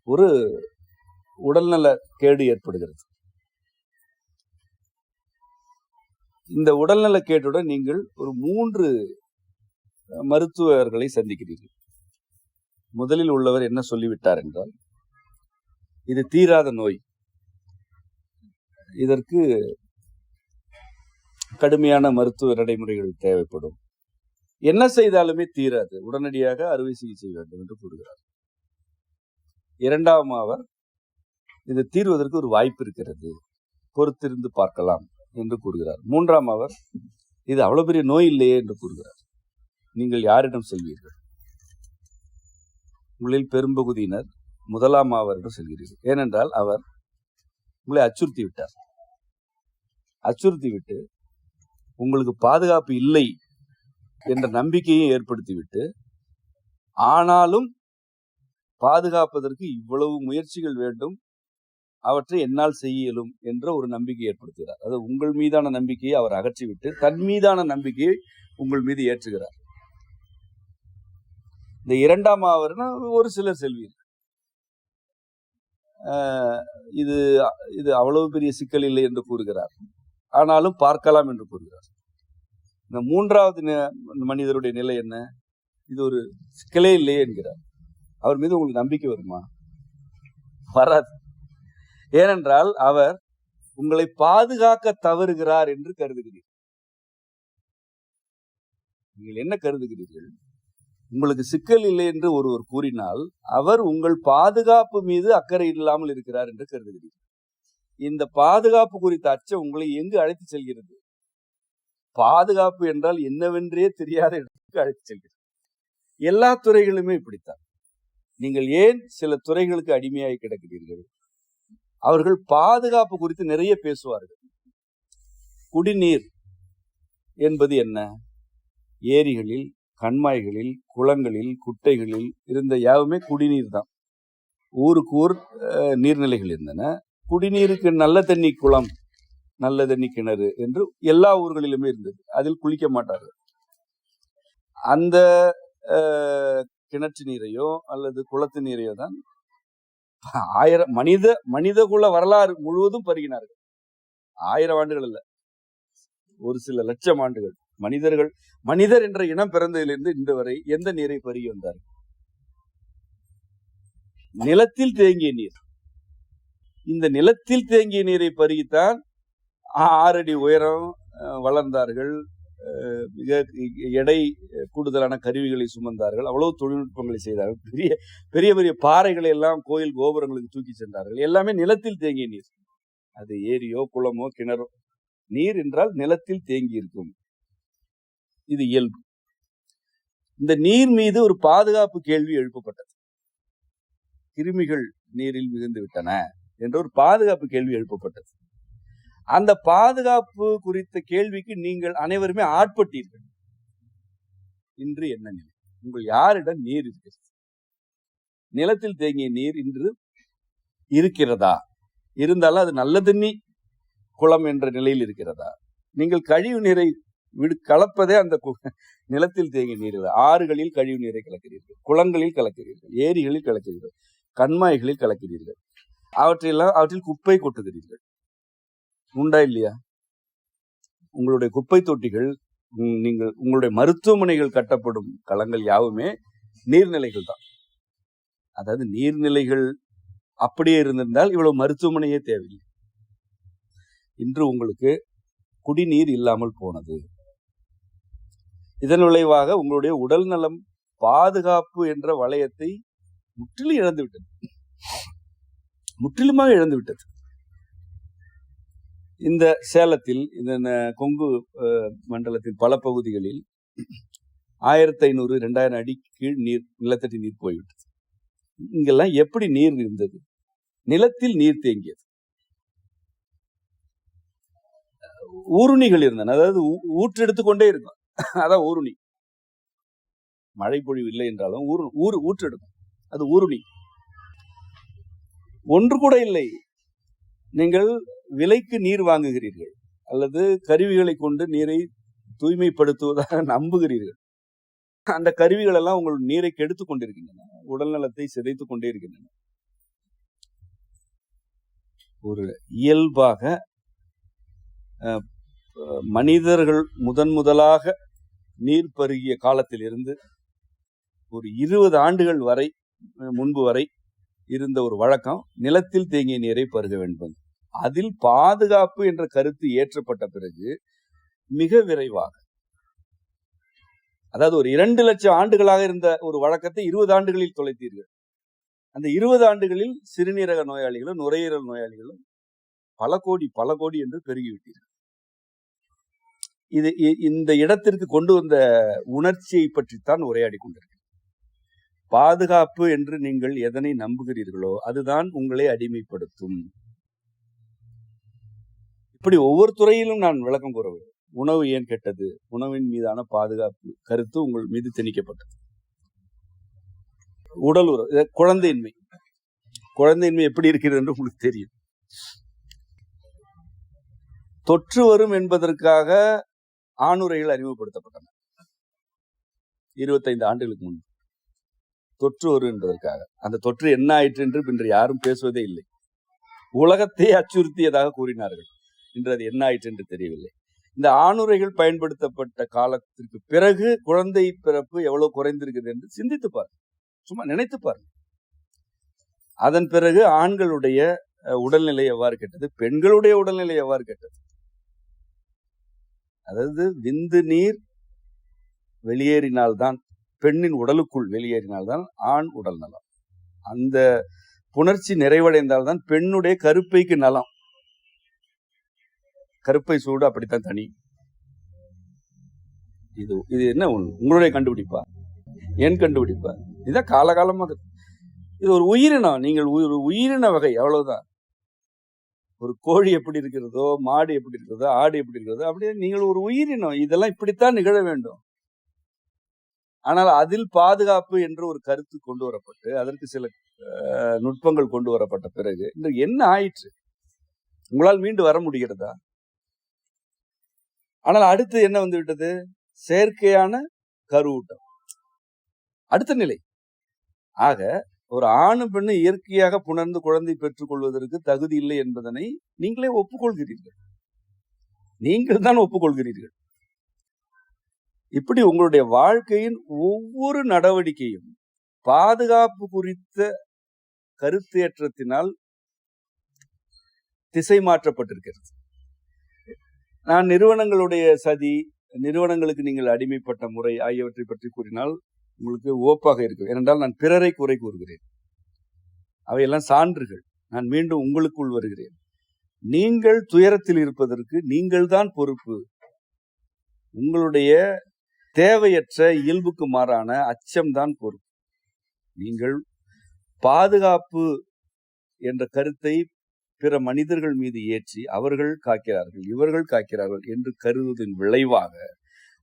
ஒரு உடல்நல கேடு ஏற்படுகிறது. இந்த உடல்நல கேட்டுடன் நீங்கள் ஒரு 3 மருத்துவர்களை சந்திக்கிறீர்கள். முதலில் உள்ளவர் என்ன சொல்லிவிட்டார் என்றால், இது தீராத நோய், இதற்கு கடுமையான மருத்துவ நடைமுறைகள் தேவைப்படும், என்ன செய்தாலுமே தீராது, உடனடியாக அறுவை சிகிச்சை வேண்டும் என்று கூறுகிறார். இரண்டாம் அவர், இது தீர்வதற்கு ஒரு வாய்ப்பு இருக்கிறது, பொறுத்திருந்து பார்க்கலாம் என்று கூறுகிறார். மூன்றாம் அவர், இது அவ்வளவு பெரிய நோய் இல்லையே என்று கூறுகிறார். நீங்கள் யாரிடம் செல்வீர்கள்? உங்களில் பெரும்பகுதியினர் முதலாம் ஆவரிடம் செல்கிறீர்கள். ஏனென்றால் அவர் உங்களை அச்சுறுத்தி விட்டார். அச்சுறுத்தி விட்டு உங்களுக்கு பாதுகாப்பு இல்லை என்ற நம்பிக்கையை ஏற்படுத்திவிட்டு, ஆனாலும் பாதுகாப்பதற்கு இவ்வளவு முயற்சிகள் வேண்டும், அவற்றை என்னால் செய்ய இயலும் என்ற ஒரு நம்பிக்கை ஏற்படுத்துகிறார். அது உங்கள் மீதான நம்பிக்கையை அவர் அகற்றிவிட்டு தன் மீதான நம்பிக்கையை உங்கள் மீது ஏற்றுகிறார். இந்த இரண்டாம் ஆவர்னா ஒரு சிலர் செல்வீர்கள். இது அவ்வளவு பெரிய சிக்கல் இல்லை என்று கூறுகிறார், ஆனாலும் பார்க்கலாம் என்று கூறுகிறார். இந்த மூன்றாவது மனிதருடைய நிலை என்ன? இது ஒரு சிக்கலே இல்லையே என்கிறார். அவர் மீது உங்களுக்கு நம்பிக்கை வருமா? வராது. ஏனென்றால் அவர் உங்களை பாதுகாக்க தவறுகிறார் என்று கருதுகிறீர்கள். நீங்கள் என்ன கருதுகிறீர்கள்? உங்களுக்கு சிக்கல் இல்லை என்று ஒருவர் கூறினால் அவர் உங்கள் பாதுகாப்பு மீது அக்கறை இல்லாமல் இருக்கிறார் என்று கருதுகிறீர்கள். இந்த பாதுகாப்பு குறித்த அச்சம் உங்களை எங்கு அழைத்து செல்கிறது? பாதுகாப்பு என்றால் என்னவென்றே தெரியாத இடத்துக்கு அழைத்து செல்கிறது. எல்லா துறைகளுமே இப்படித்தான். நீங்கள் ஏன் சில துறைகளுக்கு அடிமையாகி கிடக்கிறீர்கள்? அவர்கள் பாதுகாப்பு குறித்து நிறைய பேசுவார்கள். குடிநீர் என்பது என்ன? ஏரிகளில், கண்மாய்களில், குளங்களில், குட்டைகளில் இருந்த யாவுமே குடிநீர் தான். ஊருக்கு ஊர் நீர்நிலைகள் இருந்தன. குடிநீருக்கு நல்ல தண்ணி குளம், நல்ல தண்ணி கிணறு என்று எல்லா ஊர்களிலுமே இருந்தது. அதில் குளிக்க மாட்டார்கள். அந்த கிணற்று நீரையோ அல்லது குளத்து நீரையோ தான் மனித குல வரலாறு முழுவதும் பருகினார்கள். 1000 ஆண்டுகள் அல்ல, ஒரு சில லட்சம் ஆண்டுகள். மனிதர் என்ற இனம் பிறந்ததிலிருந்து இன்று வரை எந்த நீரை பருகி வந்தார்கள்? நிலத்தில் தேங்கிய நீர். இந்த நிலத்தில் தேங்கிய நீரை பருகித்தான் 6 அடி உயரம் வளர்ந்தார்கள். மிக எடை கூடுதலான கருவிகளை சுமந்தார்கள். அவ்வளவு தொழில்நுட்பங்களை செய்தார்கள். பெரிய பெரிய பாறைகளை எல்லாம் கோயில் கோபுரங்களுக்கு தூக்கி சென்றார்கள். எல்லாமே நிலத்தில் தேங்கிய நீர். அது ஏரியோ குளமோ கிணறோ, நீர் என்றால் நிலத்தில் தேங்கி இருக்கும். இது இயல்பு. இந்த நீர் மீது ஒரு பாதுகாப்பு கேள்வி எழுப்பப்பட்டது. கிருமிகள் நீரில் மிகுந்து விட்டன என்ற ஒரு பாதுகாப்பு கேள்வி எழுப்பப்பட்டது. அந்த பாதுகாப்பு குறித்த கேள்விக்கு நீங்கள் அனைவருமே ஆட்பட்டீர்கள். இன்று என்ன நிலை? உங்கள் யாரிடம் நீர் இருக்கிறது? நிலத்தில் தேங்கிய நீர் இன்று இருக்கிறதா? இருந்தாலும் அது நல்ல தண்ணி குளம் என்ற நிலையில் இருக்கிறதா? நீங்கள் கழிவு நீரை கலப்பதே அந்த நிலத்தில் தேங்கிய நீர். ஆறுகளில் கழிவு நீரை கலக்கிறீர்கள், குளங்களில் கலக்கிறீர்கள், ஏரிகளில் கலக்கிறீர்கள், கண்மாய்களில் கலக்கிறீர்கள். அவற்றில் குப்பை கொட்டுகிறீர்கள். உண்டா இல்லையா? உங்களுடைய குப்பை தொட்டிகள், உங்களுடைய மருத்துவமனைகள் கட்டப்படும் களங்கள் யாவுமே நீர்நிலைகள் தான். அதாவது நீர்நிலைகள் அப்படியே இருந்திருந்தால் இவ்வளவு மருத்துவமனையே தேவையில்லை. இன்று உங்களுக்கு குடிநீர் இல்லாமல் போனது. இதன் விளைவாக உங்களுடைய உடல் நலம் பாதுகாப்பு என்ற வளையத்தை முற்றிலும் இழந்துவிட்டது. முற்றிலுமாக இழந்துவிட்டது. இந்த சேலத்தில், இந்த கொங்கு மண்டலத்தின் பல பகுதிகளில் 1500, 2000 அடி கீழ் நீர், நிலத்தடி நீர் போய்விட்டது. இங்கெல்லாம் எப்படி நீர் இருந்தது? நிலத்தில் நீர் தேங்கியது. ஊருணிகள் இருந்தன. அதாவது ஊற்றெடுத்துக்கொண்டே இருக்கும். அதான் ஊருணி. மழை பொழிவு இல்லை என்றாலும் ஊற்றெடுக்கும். அது ஊருணி. ஒன்று கூட இல்லை. நீங்கள் விலைக்கு நீர் வாங்குகிறீர்கள் அல்லது கருவிகளை கொண்டு நீரை தூய்மைப்படுத்துவதாக நம்புகிறீர்கள். அந்த கருவிகள் எல்லாம் உங்கள் நீரை கெடுத்துக் கொண்டிருக்கின்றன, உடல் நலத்தை சிதைத்துக் கொண்டே இருக்கின்றன. ஒரு இயல்பாக மனிதர்கள் முதலாக நீர் பருகிய காலத்தில் இருந்து ஒரு 20 ஆண்டுகள் முன்பு வரை இருந்த ஒரு வழக்கம் நிலத்தில் தேங்கிய நீரை பருக வேண்டும். அதில் பாதுகாப்பு என்ற கருத்து ஏற்றப்பட்ட பிறகு மிக விரைவாக, அதாவது ஒரு 2 லட்சம் ஆண்டுகளாக இருந்த ஒரு வழக்கத்தை 20 ஆண்டுகளில் தொலைத்தீர்கள். அந்த 20 ஆண்டுகளில் சிறுநீரக நோயாளிகளும் நுரையீரல் நோயாளிகளும் பல கோடி என்று பெருகிவிட்டீர்கள். இந்த இடத்திற்கு கொண்டு வந்த உணர்ச்சியை பற்றித்தான் உரையாடி கொண்டிருக்கிறேன். பாதுகாப்பு என்று நீங்கள் எதனை நம்புகிறீர்களோ அதுதான் உங்களை அடிமைப்படுத்தும். இப்படி ஒவ்வொரு துறையிலும் நான் விளக்கம் கூறுவேன். உணவு ஏன் கெட்டது? உணவின் மீதான பாதுகாப்பு கருத்து உங்கள் மீது திணிக்கப்பட்டது. உடல் உறவு, குழந்தையின்மை எப்படி இருக்கிறது என்று உங்களுக்கு தெரியும். தொற்று வரும் என்பதற்காக ஆணுரைகள் அறிமுகப்படுத்தப்பட்டன 25 ஆண்டுகளுக்கு முன்பு. தொற்று வரும் என்பதற்காக. அந்த தொற்று என்ன ஆயிற்று என்று இன்று யாரும் பேசுவதே இல்லை. உலகத்தை அச்சுறுத்தியதாக கூறினார்கள். இன்று அது என்ன ஆயிற்று என்று தெரியவில்லை. இந்த ஆணுரைகள் பயன்படுத்தப்பட்ட காலத்திற்கு பிறகு குழந்தை பிறப்பு எவ்வளவு குறைந்திருக்குது என்று சிந்தித்து பாருங்க, சும்மா நினைத்து பாருங்க. அதன் பிறகு ஆண்களுடைய உடல்நிலை எவ்வாறு கெட்டது, பெண்களுடைய உடல்நிலை எவ்வாறு கெட்டது. அதாவது விந்து நீர் வெளியேறினால்தான், பெண்ணின் உடலுக்குள் வெளியேறினால்தான் ஆண் உடல் நலம். அந்த புணர்ச்சி நிறைவடைந்தால்தான் பெண்ணுடைய கருப்பைக்கு நலம். கருப்பை சூடு அப்படித்தான் தனி. இது என்ன உங்களுடைய கண்டுபிடிப்பா, என் கண்டுபிடிப்பா? இதுதான் காலகாலமாக. இது ஒரு உயிரினம், நீங்கள் ஒரு உயிரின வகை, அவ்வளவுதான். ஒரு கோழி எப்படி இருக்கிறதோ, மாடு எப்படி இருக்கிறதோ, ஆடு எப்படி இருக்கிறதோ, அப்படியே நீங்கள் ஒரு உயிரினம். இதெல்லாம் இப்படித்தான் நிகழ வேண்டும். ஆனால் அதில் பாதுகாப்பு என்று ஒரு கருத்து கொண்டு வரப்பட்டு அதற்கு சில நுட்பங்கள் கொண்டு வரப்பட்ட பிறகு இன்று என்ன ஆயிற்று? உங்களால் மீண்டு வர முடிகிறதா? ஆனால் அடுத்து என்ன வந்து விட்டது? செயற்கையான கருவூட்டம் அடுத்த நிலை. ஆக ஒரு ஆணு பெண்ணு இயற்கையாக புணர்ந்து குழந்தை பெற்றுக் கொள்வதற்கு தகுதி இல்லை என்பதனை நீங்களே ஒப்புக்கொள்கிறீர்கள். நீங்கள் தான் ஒப்புக்கொள்கிறீர்கள். இப்படி உங்களுடைய வாழ்க்கையின் ஒவ்வொரு நடவடிக்கையும் பாதுகாப்பு குறித்த கருத்தேற்றத்தினால் திசை மாற்றப்பட்டிருக்கிறது. நான் நிறுவனங்களுடைய சதி, நிறுவனங்களுக்கு நீங்கள் அடிமைப்பட்ட முறை ஆகியவற்றை பற்றி கூறினால் உங்களுக்கு ஓப்பாக இருக்கு. ஏனென்றால் நான் பிறரை குறை கூறுகிறேன், அவையெல்லாம் சான்றுகள். நான் மீண்டும் உங்களுக்குள் வருகிறேன். நீங்கள் துயரத்தில் இருப்பதற்கு நீங்கள் தான் பொறுப்பு. உங்களுடைய தேவையற்ற இயல்புக்கு மாறான அச்சம்தான் பொறுப்பு. நீங்கள் பாதுகாப்பு என்ற கருத்தை பிற மனிதர்கள் மீது ஏற்றி அவர்கள் காக்கிறார்கள், இவர்கள் காக்கிறார்கள் என்று கருதுவதன் விளைவாக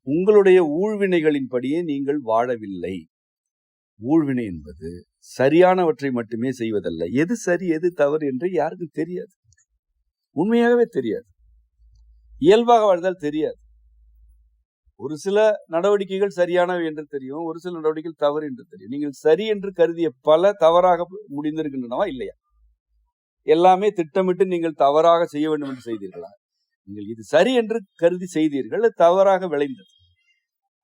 உங்களுடைய ஊழ்வினைகளின்படியே நீங்கள் வாழவில்லை. ஊழ்வினை என்பது சரியானவற்றை மட்டுமே செய்வதல்ல. எது சரி எது தவறு என்று யாருக்கும் தெரியாது, உண்மையாகவே தெரியாது. இயல்பாக வாழ்ந்தால் தெரியாது. ஒரு சில நடவடிக்கைகள் சரியானவை என்று தெரியும், ஒரு சில நடவடிக்கைகள் தவறு என்று தெரியும். நீங்கள் சரி என்று கருதிய பல தவறாக முடிந்திருக்கின்றனவா இல்லையா? எல்லாமே திட்டமிட்டு நீங்கள் தவறாக செய்ய வேண்டும் என்று செய்தீர்களா? நீங்கள் இது சரி என்று கருதி செய்தீர்கள், தவறாக விளைந்தது.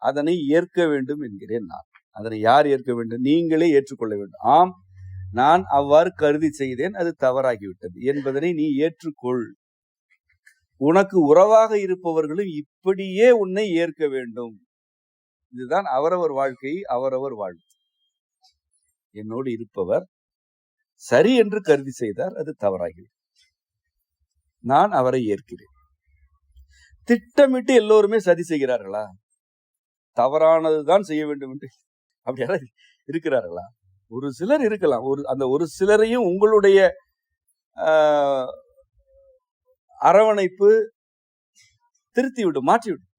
அதனை ஏற்க வேண்டும் என்கிறேன் நான். அதனை யார் ஏற்க வேண்டும்? நீங்களே ஏற்றுக்கொள்ள வேண்டும். ஆம், நான் அவ்வாறு கருதி செய்தேன், அது தவறாகிவிட்டது என்பதனை நீ ஏற்றுக்கொள். உனக்கு உறவாக இருப்பவர்களும் இப்படியே உன்னை ஏற்க வேண்டும். இதுதான் அவரவர் வாழ்க்கை, அவரவர் வாழ்க்கை. என்னோடு இருப்பவர் சரி என்று கருதி செய்தார், அது தவறாகிறது. நான் அவரை ஏற்கிறேன். திட்டமிட்டு எல்லோருமே சதி செய்கிறார்களா? தவறானதுதான் செய்ய வேண்டும் என்று அப்படி யாராவது இருக்கிறார்களா? ஒரு சிலர் இருக்கலாம். அந்த ஒரு சிலரையும் உங்களுடைய அரவணைப்பு திருத்திவிடும், மாற்றிவிடும்.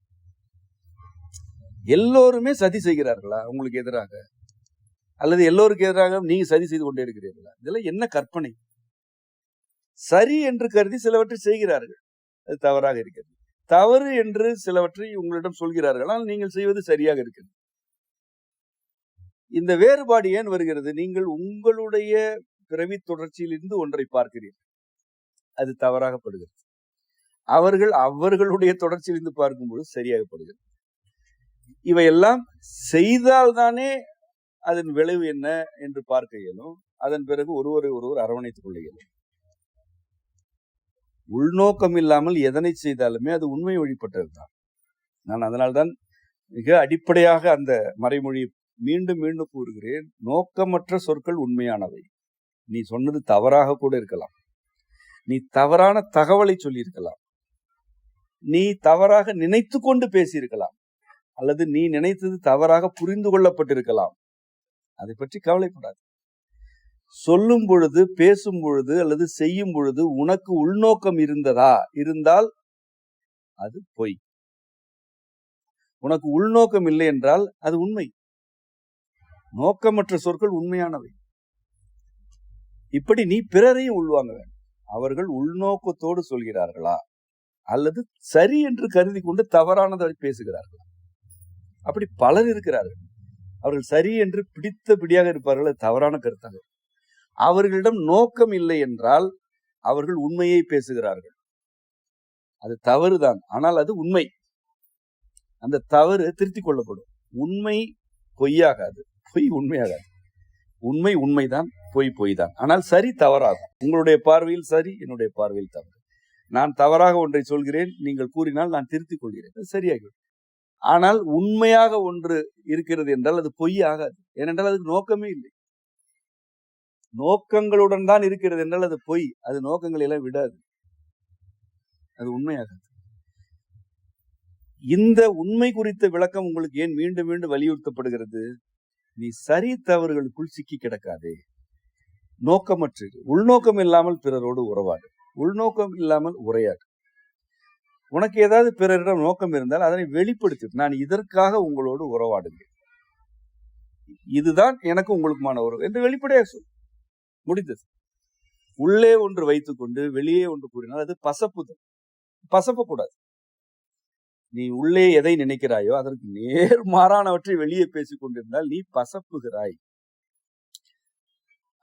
எல்லோருமே சதி செய்கிறார்களா உங்களுக்கு எதிராக? அல்லது எல்லோருக்கும் எதிராக நீங்க சதி செய்து கொண்டே இருக்கிறீர்களா? இதெல்லாம் என்ன கற்பனை? சரி என்று கருதி சிலவற்றை செய்கிறார்கள், அது தவறாக இருக்கிறது. தவறு என்று சிலவற்றை உங்களிடம் சொல்கிறார்கள், ஆனால் நீங்கள் செய்வது சரியாக இருக்கிறது. இந்த வேறுபாடு ஏன் வருகிறது? நீங்கள் உங்களுடைய பிறவி தொடர்ச்சியிலிருந்து ஒன்றை பார்க்கிறீர்கள், அது தவறாகப்படுகிறது. அவர்கள் அவர்களுடைய தொடர்ச்சியிலிருந்து பார்க்கும்போது சரியாகப்படுகிறது. இவையெல்லாம் செய்தால்தானே அதன் விளைவு என்ன என்று பார்க்க இயலும். அதன் பிறகு ஒருவரை ஒருவர் அரவணைத்துக் கொள்ள இயலும். உள்நோக்கம் இல்லாமல் எதனை செய்தாலுமே அது உண்மை வழிபட்டதுதான். நான் அதனால்தான் மிக அடிப்படையாக அந்த மறைமொழி மீண்டும் மீண்டும் கூறுகிறேன். நோக்கமற்ற சொற்கள் உண்மையானவை. நீ சொன்னது தவறாக கூட இருக்கலாம், நீ தவறான தகவலை சொல்லியிருக்கலாம், நீ தவறாக நினைத்து கொண்டு பேசியிருக்கலாம், அல்லது நீ நினைத்தது தவறாக புரிந்து கொள்ளப்பட்டிருக்கலாம். அதை பற்றி கவலைப்படாது. சொல்லும் பொழுது, பேசும் பொழுது அல்லது செய்யும் பொழுது உனக்கு உள்நோக்கம் இருந்தால் அது பொய். உனக்கு உள்நோக்கம் இல்லை என்றால் அது உண்மை. நோக்கமற்ற சொற்கள் உண்மையானவை. இப்படி நீ பிறரையும் உள்வாங்க வேண்டும். அவர்கள் உள்நோக்கத்தோடு சொல்கிறார்களா அல்லது சரி என்று கருதி கொண்டு தவறானதை பேசுகிறார்களா? அப்படி பலர் இருக்கிறார்கள். அவர்கள் சரி என்று பிடித்த பிடியாக இருப்பார்கள், அது தவறான கருத்தாக. அவர்களிடம் நோக்கம் இல்லை என்றால் அவர்கள் உண்மையை பேசுகிறார்கள். அது தவறுதான், ஆனால் அது உண்மை. அந்த தவறு திருத்திக் கொள்ளப்படும். உண்மை பொய்யாகாது, பொய் உண்மையாகாது. உண்மை உண்மைதான், பொய் பொய் தான். ஆனால் சரி தவறாகும். உங்களுடைய பார்வையில் சரி, என்னுடைய பார்வையில் தவறு. நான் தவறாக ஒன்றை சொல்கிறேன், நீங்கள் கூறினால் நான் திருத்திக் கொள்கிறேன், அது சரியாகிவிடும். ஆனால் உண்மையாக ஒன்று இருக்கிறது என்றால் அது பொய் ஆகாது. ஏனென்றால் அதுக்கு நோக்கமே இல்லை. நோக்கங்களுடன் தான் இருக்கிறது என்றால் அது பொய். அது நோக்கங்களை எல்லாம் விடாது, அது உண்மையாகாது. இந்த உண்மை குறித்த விளக்கம் உங்களுக்கு ஏன் மீண்டும் மீண்டும் வலியுறுத்தப்படுகிறது? நீ சரி தவறுகளுக்குள் சிக்கி கிடக்காதே, நோக்கமற்று, உள்நோக்கம் இல்லாமல் பிறரோடு உறவாடு, உள்நோக்கம் இல்லாமல் உரையாடு. உனக்கு ஏதாவது பிறரிடம் நோக்கம் இருந்தால் அதனை வெளிப்படுத்து. நான் இதற்காக உங்களோடு உறவாடுகிறேன், இதுதான் எனக்கு உங்களுக்குமான உறவு என்று வெளிப்படையாக சொல். முடிந்தது. உள்ளே ஒன்று வைத்துக் கொண்டு வெளியே ஒன்று கூறினால் அது பசப்புதல். பசப்பக்கூடாது. நீ உள்ளே எதை நினைக்கிறாயோ அதற்கு நேர்மாறானவற்றை வெளியே பேசிக் கொண்டிருந்தால் நீ பசப்புகிறாய்.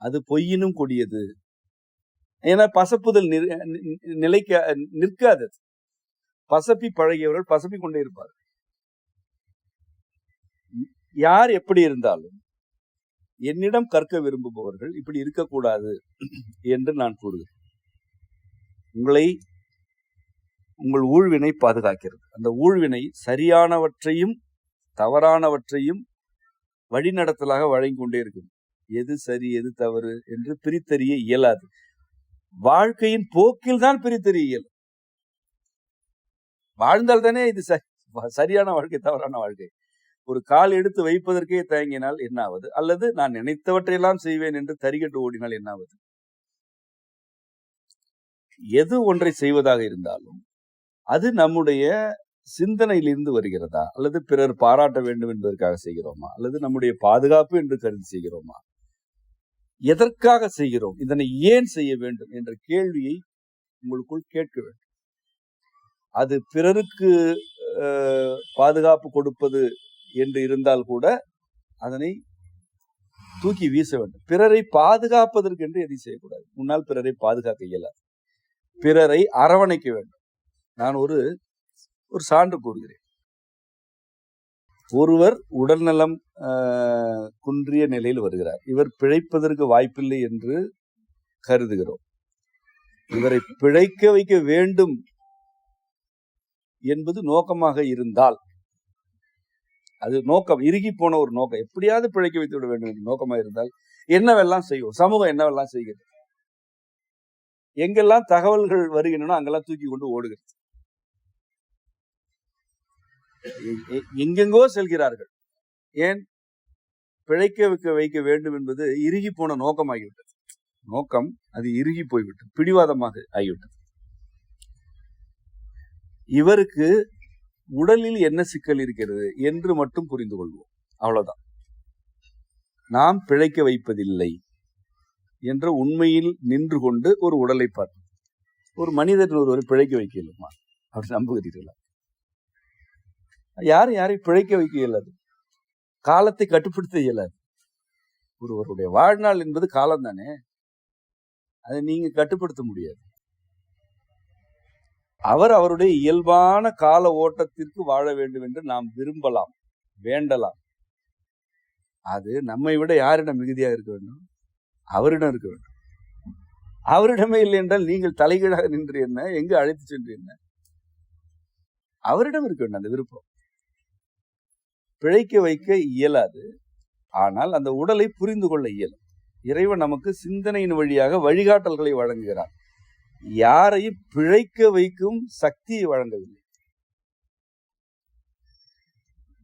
அது பொய்யினும் கொடியது. ஏன்னா பசப்புதல் நிற்காது. பசப்பி பழகியவர்கள் பசப்பி கொண்டே இருப்பார்கள். யார் எப்படி இருந்தாலும் என்னிடம் கற்க விரும்புபவர்கள் இப்படி இருக்கக்கூடாது என்று நான் கூறுகிறேன். உங்கள் ஊழ்வினை பாதுகாக்கிறது. அந்த ஊழ்வினை சரியானவற்றையும் தவறானவற்றையும் வழிநடத்தலாக வழங்கி கொண்டே இருக்கும். எது சரி எது தவறு என்று பிரித்தறிய இயலாது. வாழ்க்கையின் போக்கில் தான் பிரித்தறிய இயலும். வாழ்ந்தால் தானே இது சரியான வாழ்க்கை தவறான வாழ்க்கை. ஒரு கால் எடுத்து வைப்பதற்கே தயங்கினால் என்னாவது? அல்லது நான் நினைத்தவற்றையெல்லாம் செய்வேன் என்று தரிகட்டு ஓடினால் என்னாவது? எது ஒன்றை செய்வதாக இருந்தாலும் அது நம்முடைய சிந்தனையிலிருந்து வருகிறதா, அல்லது பிறர் பாராட்ட வேண்டும் என்பதற்காக செய்கிறோமா, அல்லது நம்முடைய பாதுகாப்பு என்று கருதி செய்கிறோமா, எதற்காக செய்கிறோம், இதனை ஏன் செய்ய வேண்டும் என்ற கேள்வியை உங்களுக்குள் கேட்க வேண்டும். அது பிறருக்கு பாதுகாப்பு கொடுப்பது என்று இருந்தால் கூட அதனை தூக்கி வீச வேண்டும். பிறரை பாதுகாப்பதற்கு என்று எதை செய்யக்கூடாது. முன்னால் பிறரை பாதுகாக்க இயலாது. பிறரை அரவணைக்க வேண்டும். நான் ஒரு சான்று கூறுகிறேன். ஒருவர் உடல்நலம் குன்றிய நிலையில் வருகிறார். இவர் பிழைப்பதற்கு வாய்ப்பில்லை என்று கருதுகிறோம். இவரை பிழைக்க வைக்க வேண்டும் என்பது நோக்கமாக இருந்தால், அது நோக்கம் இறுகி போன ஒரு நோக்கம், எப்படியாவது பிழைக்க வைத்து விட வேண்டும் என்று நோக்கமாக இருந்தால் என்னவெல்லாம் செய்வோம்? சமூகம் என்னவெல்லாம் செய்கிறது? எங்கெல்லாம் தகவல்கள் வருகின்றன அங்கெல்லாம் தூக்கி கொண்டு ஓடுகிறது. எங்கெங்கோ செல்கிறார்கள். ஏன்? பிழைக்க வைக்க வேண்டும் என்பது இறுகி போன நோக்கமாகிவிட்டது. நோக்கம் அது இறுகி போய்விட்டது, பிடிவாதமாக ஆகிவிட்டது. இவருக்கு உடலில் என்ன சிக்கல் இருக்கிறது என்று மட்டும் புரிந்து கொள்வோம், அவ்வளவுதான். நாம் பிழைக்க வைப்பதில்லை என்ற உண்மையில் நின்று கொண்டு ஒரு உடலை பார்ப்போம். ஒரு மனிதன் ஒருவரை பிழைக்க வைக்க இயலுமா? அப்படி நம்புகிறீர்களா? யாரை பிழைக்க வைக்க இயலாது. காலத்தை கட்டுப்படுத்த இயலாது. ஒருவருடைய வாழ்நாள் என்பது காலம் தானே, அதை நீங்க கட்டுப்படுத்த முடியாது. அவருடைய இயல்பான கால ஓட்டத்திற்கு வாழ வேண்டும் என்று நாம் விரும்பலாம், வேண்டலாம். அது நம்மை விட யாரிடம் மிகுதியாக இருக்க வேண்டும்? அவரிடம் இருக்க வேண்டும். அவரிடமே இல்லை என்றால் நீங்கள் தலைகீழாக நின்று என்ன, எங்கு அழைத்து சென்று என்ன? அவரிடம் இருக்க வேண்டும் அந்த விருப்பம். பிழைக்க வைக்க இயலாது, ஆனால் அந்த உடலை புரிந்து கொள்ள இயலும். இறைவன் நமக்கு சிந்தனையின் வழியாக வழிகாட்டல்களை வழங்குகிறார். யாரையும் பிழைக்க வைக்கும் சக்தியை வழங்கவில்லை.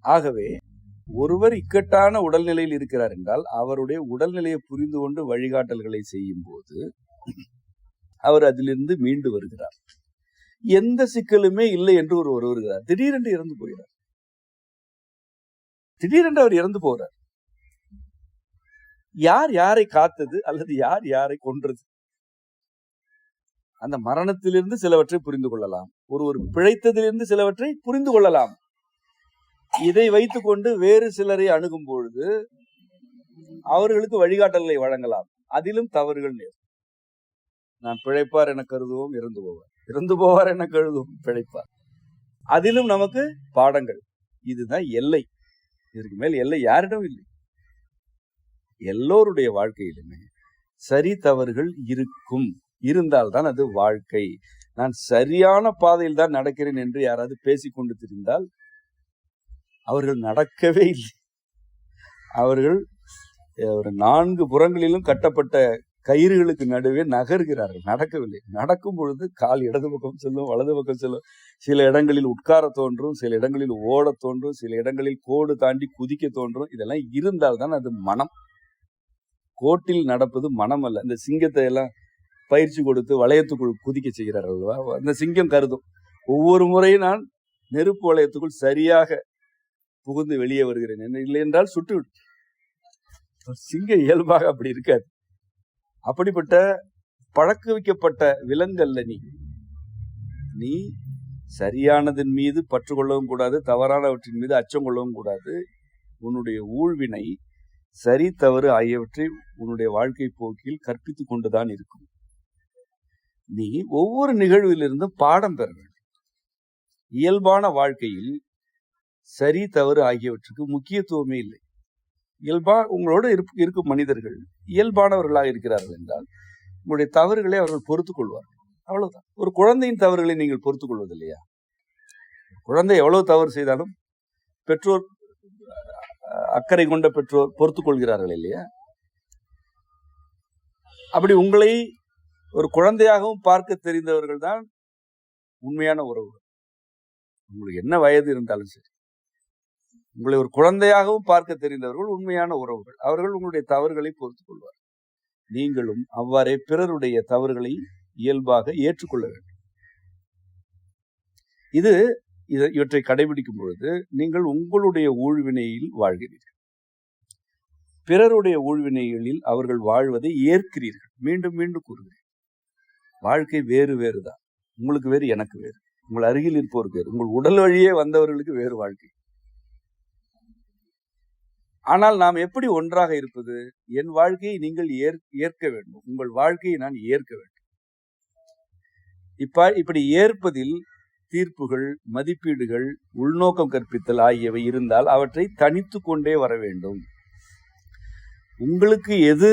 ஆகவே ஒருவர் இக்கட்டான உடல்நிலையில் இருக்கிறார் என்றால் அவருடைய உடல்நிலையை புரிந்து கொண்டு வழிகாட்டல்களை செய்யும் போது அவர் அதிலிருந்து மீண்டு வருகிறார். எந்த சிக்கலுமே இல்லை என்று ஒருவர் வருகிறார், திடீரென்று இறந்து போகிறார். திடீரென்று அவர் இறந்து போகிறார். யார் யாரை காத்தது அல்லது யார் யாரை கொன்றது? அந்த மரணத்திலிருந்து சிலவற்றை புரிந்து கொள்ளலாம், ஒருவர் பிழைத்ததிலிருந்து சிலவற்றை புரிந்து கொள்ளலாம். இதை வைத்துக் கொண்டு வேறு சிலரை அணுகும் பொழுது அவர்களுக்கு வழிகாட்டல்களை வழங்கலாம், அதிலும் தவறுகள் நேரும். நான் பிழைப்பார் என கருதுவோம், இறந்து போவார். இறந்து போவார் என கழுதும் பிழைப்பார். அதிலும் நமக்கு பாடங்கள். இதுதான் எல்லை. இதற்கு மேல் எல்லை யாரிடம் இல்லை. எல்லோருடைய வாழ்க்கையிலுமே சரி தவறுகள் இருக்கும். இருந்தால்தான் அது வாழ்க்கை. நான் சரியான பாதையில் தான் நடக்கிறேன் என்று யாராவது பேசிக்கொண்டு திரிந்தால் அவர்கள் நடக்கவே இல்லை. அவர்கள் ஒரு 4 புறங்களிலும் கட்டப்பட்ட கயிறுகளுக்கு நடுவே நகர்கிறார்கள், நடக்கவில்லை. நடக்கும் பொழுது கால் இடது பக்கம் செல்லும், வலது பக்கம் செல்லும். சில இடங்களில் உட்கார தோன்றும், சில இடங்களில் ஓட தோன்றும், சில இடங்களில் கோடு தாண்டி குதிக்க தோன்றும். இதெல்லாம் இருந்தால்தான் அது மனம். கோட்டில் நடப்பது மனம் அல்ல. இந்த சிங்கத்தை எல்லாம் பயிற்சி கொடுத்து வளையத்துக்குள் குதிக்க செய்கிறார்கள். அந்த சிங்கம் கருதும், ஒவ்வொரு முறையும் நான் நெருப்பு வளையத்துக்குள் சரியாக புகுந்து வெளியே வருகிறேன், என்ன இல்லை என்றால் சுட்டுவிடும். சிங்கம் இயல்பாக அப்படி இருக்காது. அப்படிப்பட்ட பழக்க வைக்கப்பட்ட விலங்கல்ல நீ சரியானதன் மீது பற்று கொள்ளவும் கூடாது, தவறானவற்றின் மீது அச்சம் கொள்ளவும் கூடாது. உன்னுடைய ஊழ்வினை சரி தவறு ஆகியவற்றை உன்னுடைய வாழ்க்கை போக்கில் கற்பித்துக் கொண்டுதான் இருக்கும். நீ ஒவ்வொரு நிகழ்விலிருந்தும் பாடம் பெற வேண்டும். இயல்பான வாழ்க்கையில் சரி தவறு ஆகியவற்றுக்கு முக்கியத்துவமே இல்லை. இயல்பா உங்களோடு இருக்கும் மனிதர்கள் இயல்பானவர்களாக இருக்கிறார்கள் என்றால் உங்களுடைய தவறுகளை அவர்கள் பொறுத்துக் கொள்வார்கள். அவ்வளவுதான். ஒரு குழந்தையின் தவறுகளை நீங்கள் பொறுத்துக் கொள்வது இல்லையா? குழந்தை எவ்வளவு தவறு செய்தாலும் பெற்றோர், அக்கறை கொண்ட பெற்றோர் பொறுத்துக் கொள்கிறார்கள் இல்லையா? அப்படி உங்களை ஒரு குழந்தையாகவும் பார்க்க தெரிந்தவர்கள் தான் உண்மையான உறவுகள். உங்களுக்கு என்ன வயது இருந்தாலும் சரி, உங்களை ஒரு குழந்தையாகவும் பார்க்க தெரிந்தவர்கள் உண்மையான உறவுகள். அவர்கள் உங்களுடைய தவறுகளை பொறுத்துக் கொள்வார். நீங்களும் அவ்வாறே பிறருடைய தவறுகளை இயல்பாக ஏற்றுக்கொள்ள வேண்டும். இவற்றை கடைபிடிக்கும் பொழுது நீங்கள் உங்களுடைய ஊழ்வினையில் வாழ்கிறீர்கள். பிறருடைய ஊழ்வினைகளில் அவர்கள் வாழ்வதை ஏற்கிறீர்கள். மீண்டும் மீண்டும் கூறுகிறேன், வாழ்க்கை வேறு வேறுதான். உங்களுக்கு வேறு, எனக்கு வேறு, உங்கள் அருகில் இருப்பவருக்கு வேறு, உங்கள் உடல் வழியே வந்தவர்களுக்கு வேறு வாழ்க்கை. ஆனால் நாம் எப்படி ஒன்றாக இருப்பது? என் வாழ்க்கையை நீங்கள் ஏற்க வேண்டும், உங்கள் வாழ்க்கையை நான் ஏற்க வேண்டும். இப்படி ஏற்பதில் தீர்ப்புகள், மதிப்பீடுகள், உள்நோக்கம் கற்பித்தல் ஆகியவை இருந்தால் அவற்றை தனித்து கொண்டே வர வேண்டும். உங்களுக்கு எது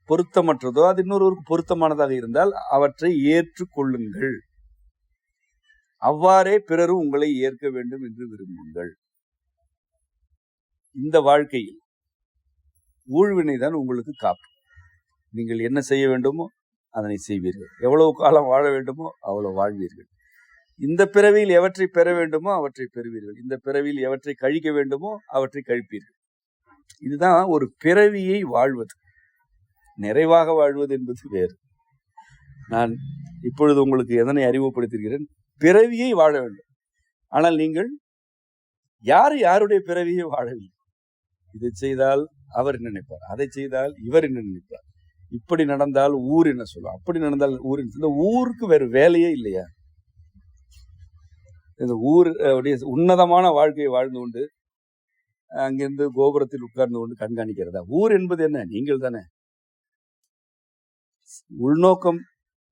பொருத்தமற்றதோ அது இன்னொருவருக்கு பொருத்தமானதாக இருந்தால் அவற்றை ஏற்றுக்கொள்ளுங்கள். அவ்வாறே பிறரும் உங்களை ஏற்க வேண்டும் என்று விரும்புங்கள். இந்த வாழ்க்கையில் ஊழ்வினை தான் உங்களுக்கு காப்பு. நீங்கள் என்ன செய்ய வேண்டுமோ அதனை செய்வீர்கள். எவ்வளவு காலம் வாழ வேண்டுமோ அவ்வளவு வாழ்வீர்கள். இந்த பிறவியில் எவற்றை பெற வேண்டுமோ அவற்றை பெறுவீர்கள். இந்த பிறவியில் எவற்றை கழிக்க வேண்டுமோ அவற்றை கழிப்பீர்கள். இதுதான் ஒரு பிறவியை வாழ்வது. நிறைவாக வாழ்வது என்பது வேறு. நான் இப்பொழுது உங்களுக்கு எதனை அறிமுகப்படுத்துகிறேன்? பிறவியை வாழ வேண்டும். ஆனால் நீங்கள் யாருடைய பிறவியை வாழவில்லை. இதை செய்தால் அவர் என்ன நினைப்பார், அதை செய்தால் இவர் என்ன நினைப்பார், இப்படி நடந்தால் ஊர் என்ன சொல்லும், அப்படி நடந்தால் ஊர் என்ன. இந்த ஊருக்கு வேறு வேலையே இல்லையா? இந்த ஊர் உன்னதமான வாழ்க்கையை வாழ்ந்து கொண்டு அங்கிருந்து கோபுரத்தில் உட்கார்ந்து கொண்டு கண்காணிக்கிறதா? ஊர் என்பது என்ன? நீங்கள் தானே. உள்நோக்கம்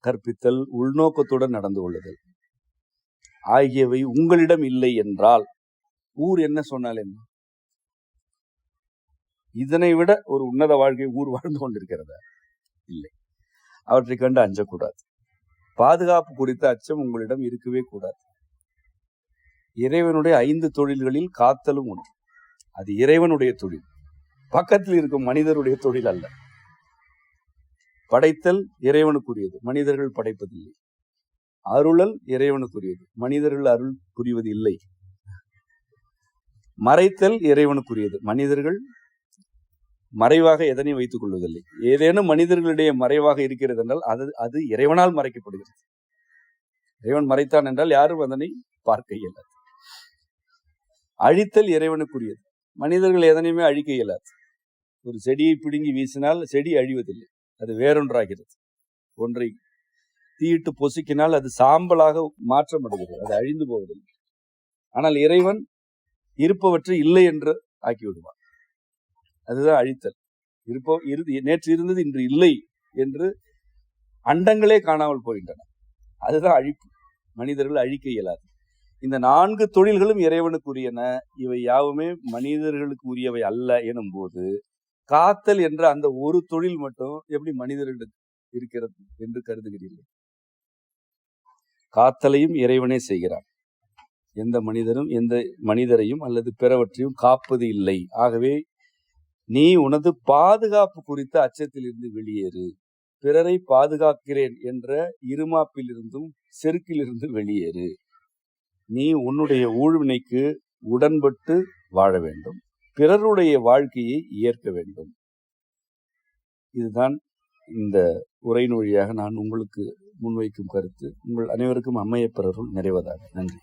கற்பித்தல், உள்நோக்கத்துடன் நடந்து கொள்ளுதல் ஆகியவை உங்களிடம் இல்லை என்றால் ஊர் என்ன சொன்னால் என்ன? இதனை விட ஒரு உன்னத வாழ்க்கை ஊர் வாழ்ந்து கொண்டிருக்கிறதா? இல்லை. அவற்றை கண்டு அஞ்சக்கூடாது. பாதுகாப்பு குறித்த அச்சம் உங்களிடம் இருக்கவே கூடாது. இறைவனுடைய 5 தொழில்களில் காத்தலும் ஒன்று. அது இறைவனுடைய தொழில், பக்கத்தில் இருக்கும் மனிதருடைய தொழில் அல்ல. படைத்தல் இறைவனுக்குரியது, மனிதர்கள் படைப்பதில்லை. அருளல் இறைவனுக்குரியது, மனிதர்கள் அருள் புரிவது இல்லை. மறைத்தல் இறைவனுக்குரியது, மனிதர்கள் மறைவாக எதனையும் வைத்துக் கொள்வதில்லை. ஏதேனும் மனிதர்களிடையே மறைவாக இருக்கிறது என்றால் அது இறைவனால் மறைக்கப்படுகிறது. இறைவன் மறைத்தான் என்றால் யாரும் அதனை பார்க்க இயலாது. அழித்தல் இறைவனுக்குரியது, மனிதர்கள் எதனையுமே அழிக்க இயலாது. ஒரு செடியை பிடுங்கி வீசினால் செடி அழிவதில்லை, அது வேறொன்றாகிறது. ஒன்றை தீயிட்டு பொசுக்கினால் அது சாம்பலாக மாற்றமடைகிறது, அது அழிந்து போவதில்லை. ஆனால் இறைவன் இருப்பவற்றை இல்லை என்று ஆக்கிவிடுவான். அதுதான் அழித்தல். நேற்று இருந்தது இன்று இல்லை என்று அண்டங்களே காணாமல் போகின்றன. அதுதான் அழிப்பு. மனிதர்கள் அழிக்க இயலாது. இந்த 4 தொழில்களும் இறைவனுக்குரியன. இவை யாவுமே மனிதர்களுக்கு உரியவை அல்ல எனும் போது, காத்தல் என்ற அந்த ஒரு தொழில் மட்டும் எப்படி மனிதர்களுக்கு இருக்கிறது என்று கருதுகிறீர்கள்? காத்தலையும் இறைவனே செய்கிறான். எந்த மனிதரும் எந்த மனிதரையும் அல்லது பிறவற்றையும் காப்பது இல்லை. ஆகவே நீ உனது பாதுகாப்பு குறித்த அச்சத்திலிருந்து வெளியேறு. பிறரை பாதுகாக்கிறேன் என்ற இருமாப்பிலிருந்தும் செருக்கிலிருந்து வெளியேறு. நீ உன்னுடைய ஊழ்வினைக்கு உடன்பட்டு வாழ வேண்டும். பிறருடைய வாழ்க்கையை ஏற்க வேண்டும். இதுதான் இந்த உரையின் வழியாக நான் உங்களுக்கு முன்வைக்கும் கருத்து. உங்கள் அனைவருக்கும் அம்மையப்பரருள் நிறைவதாக. நன்றி.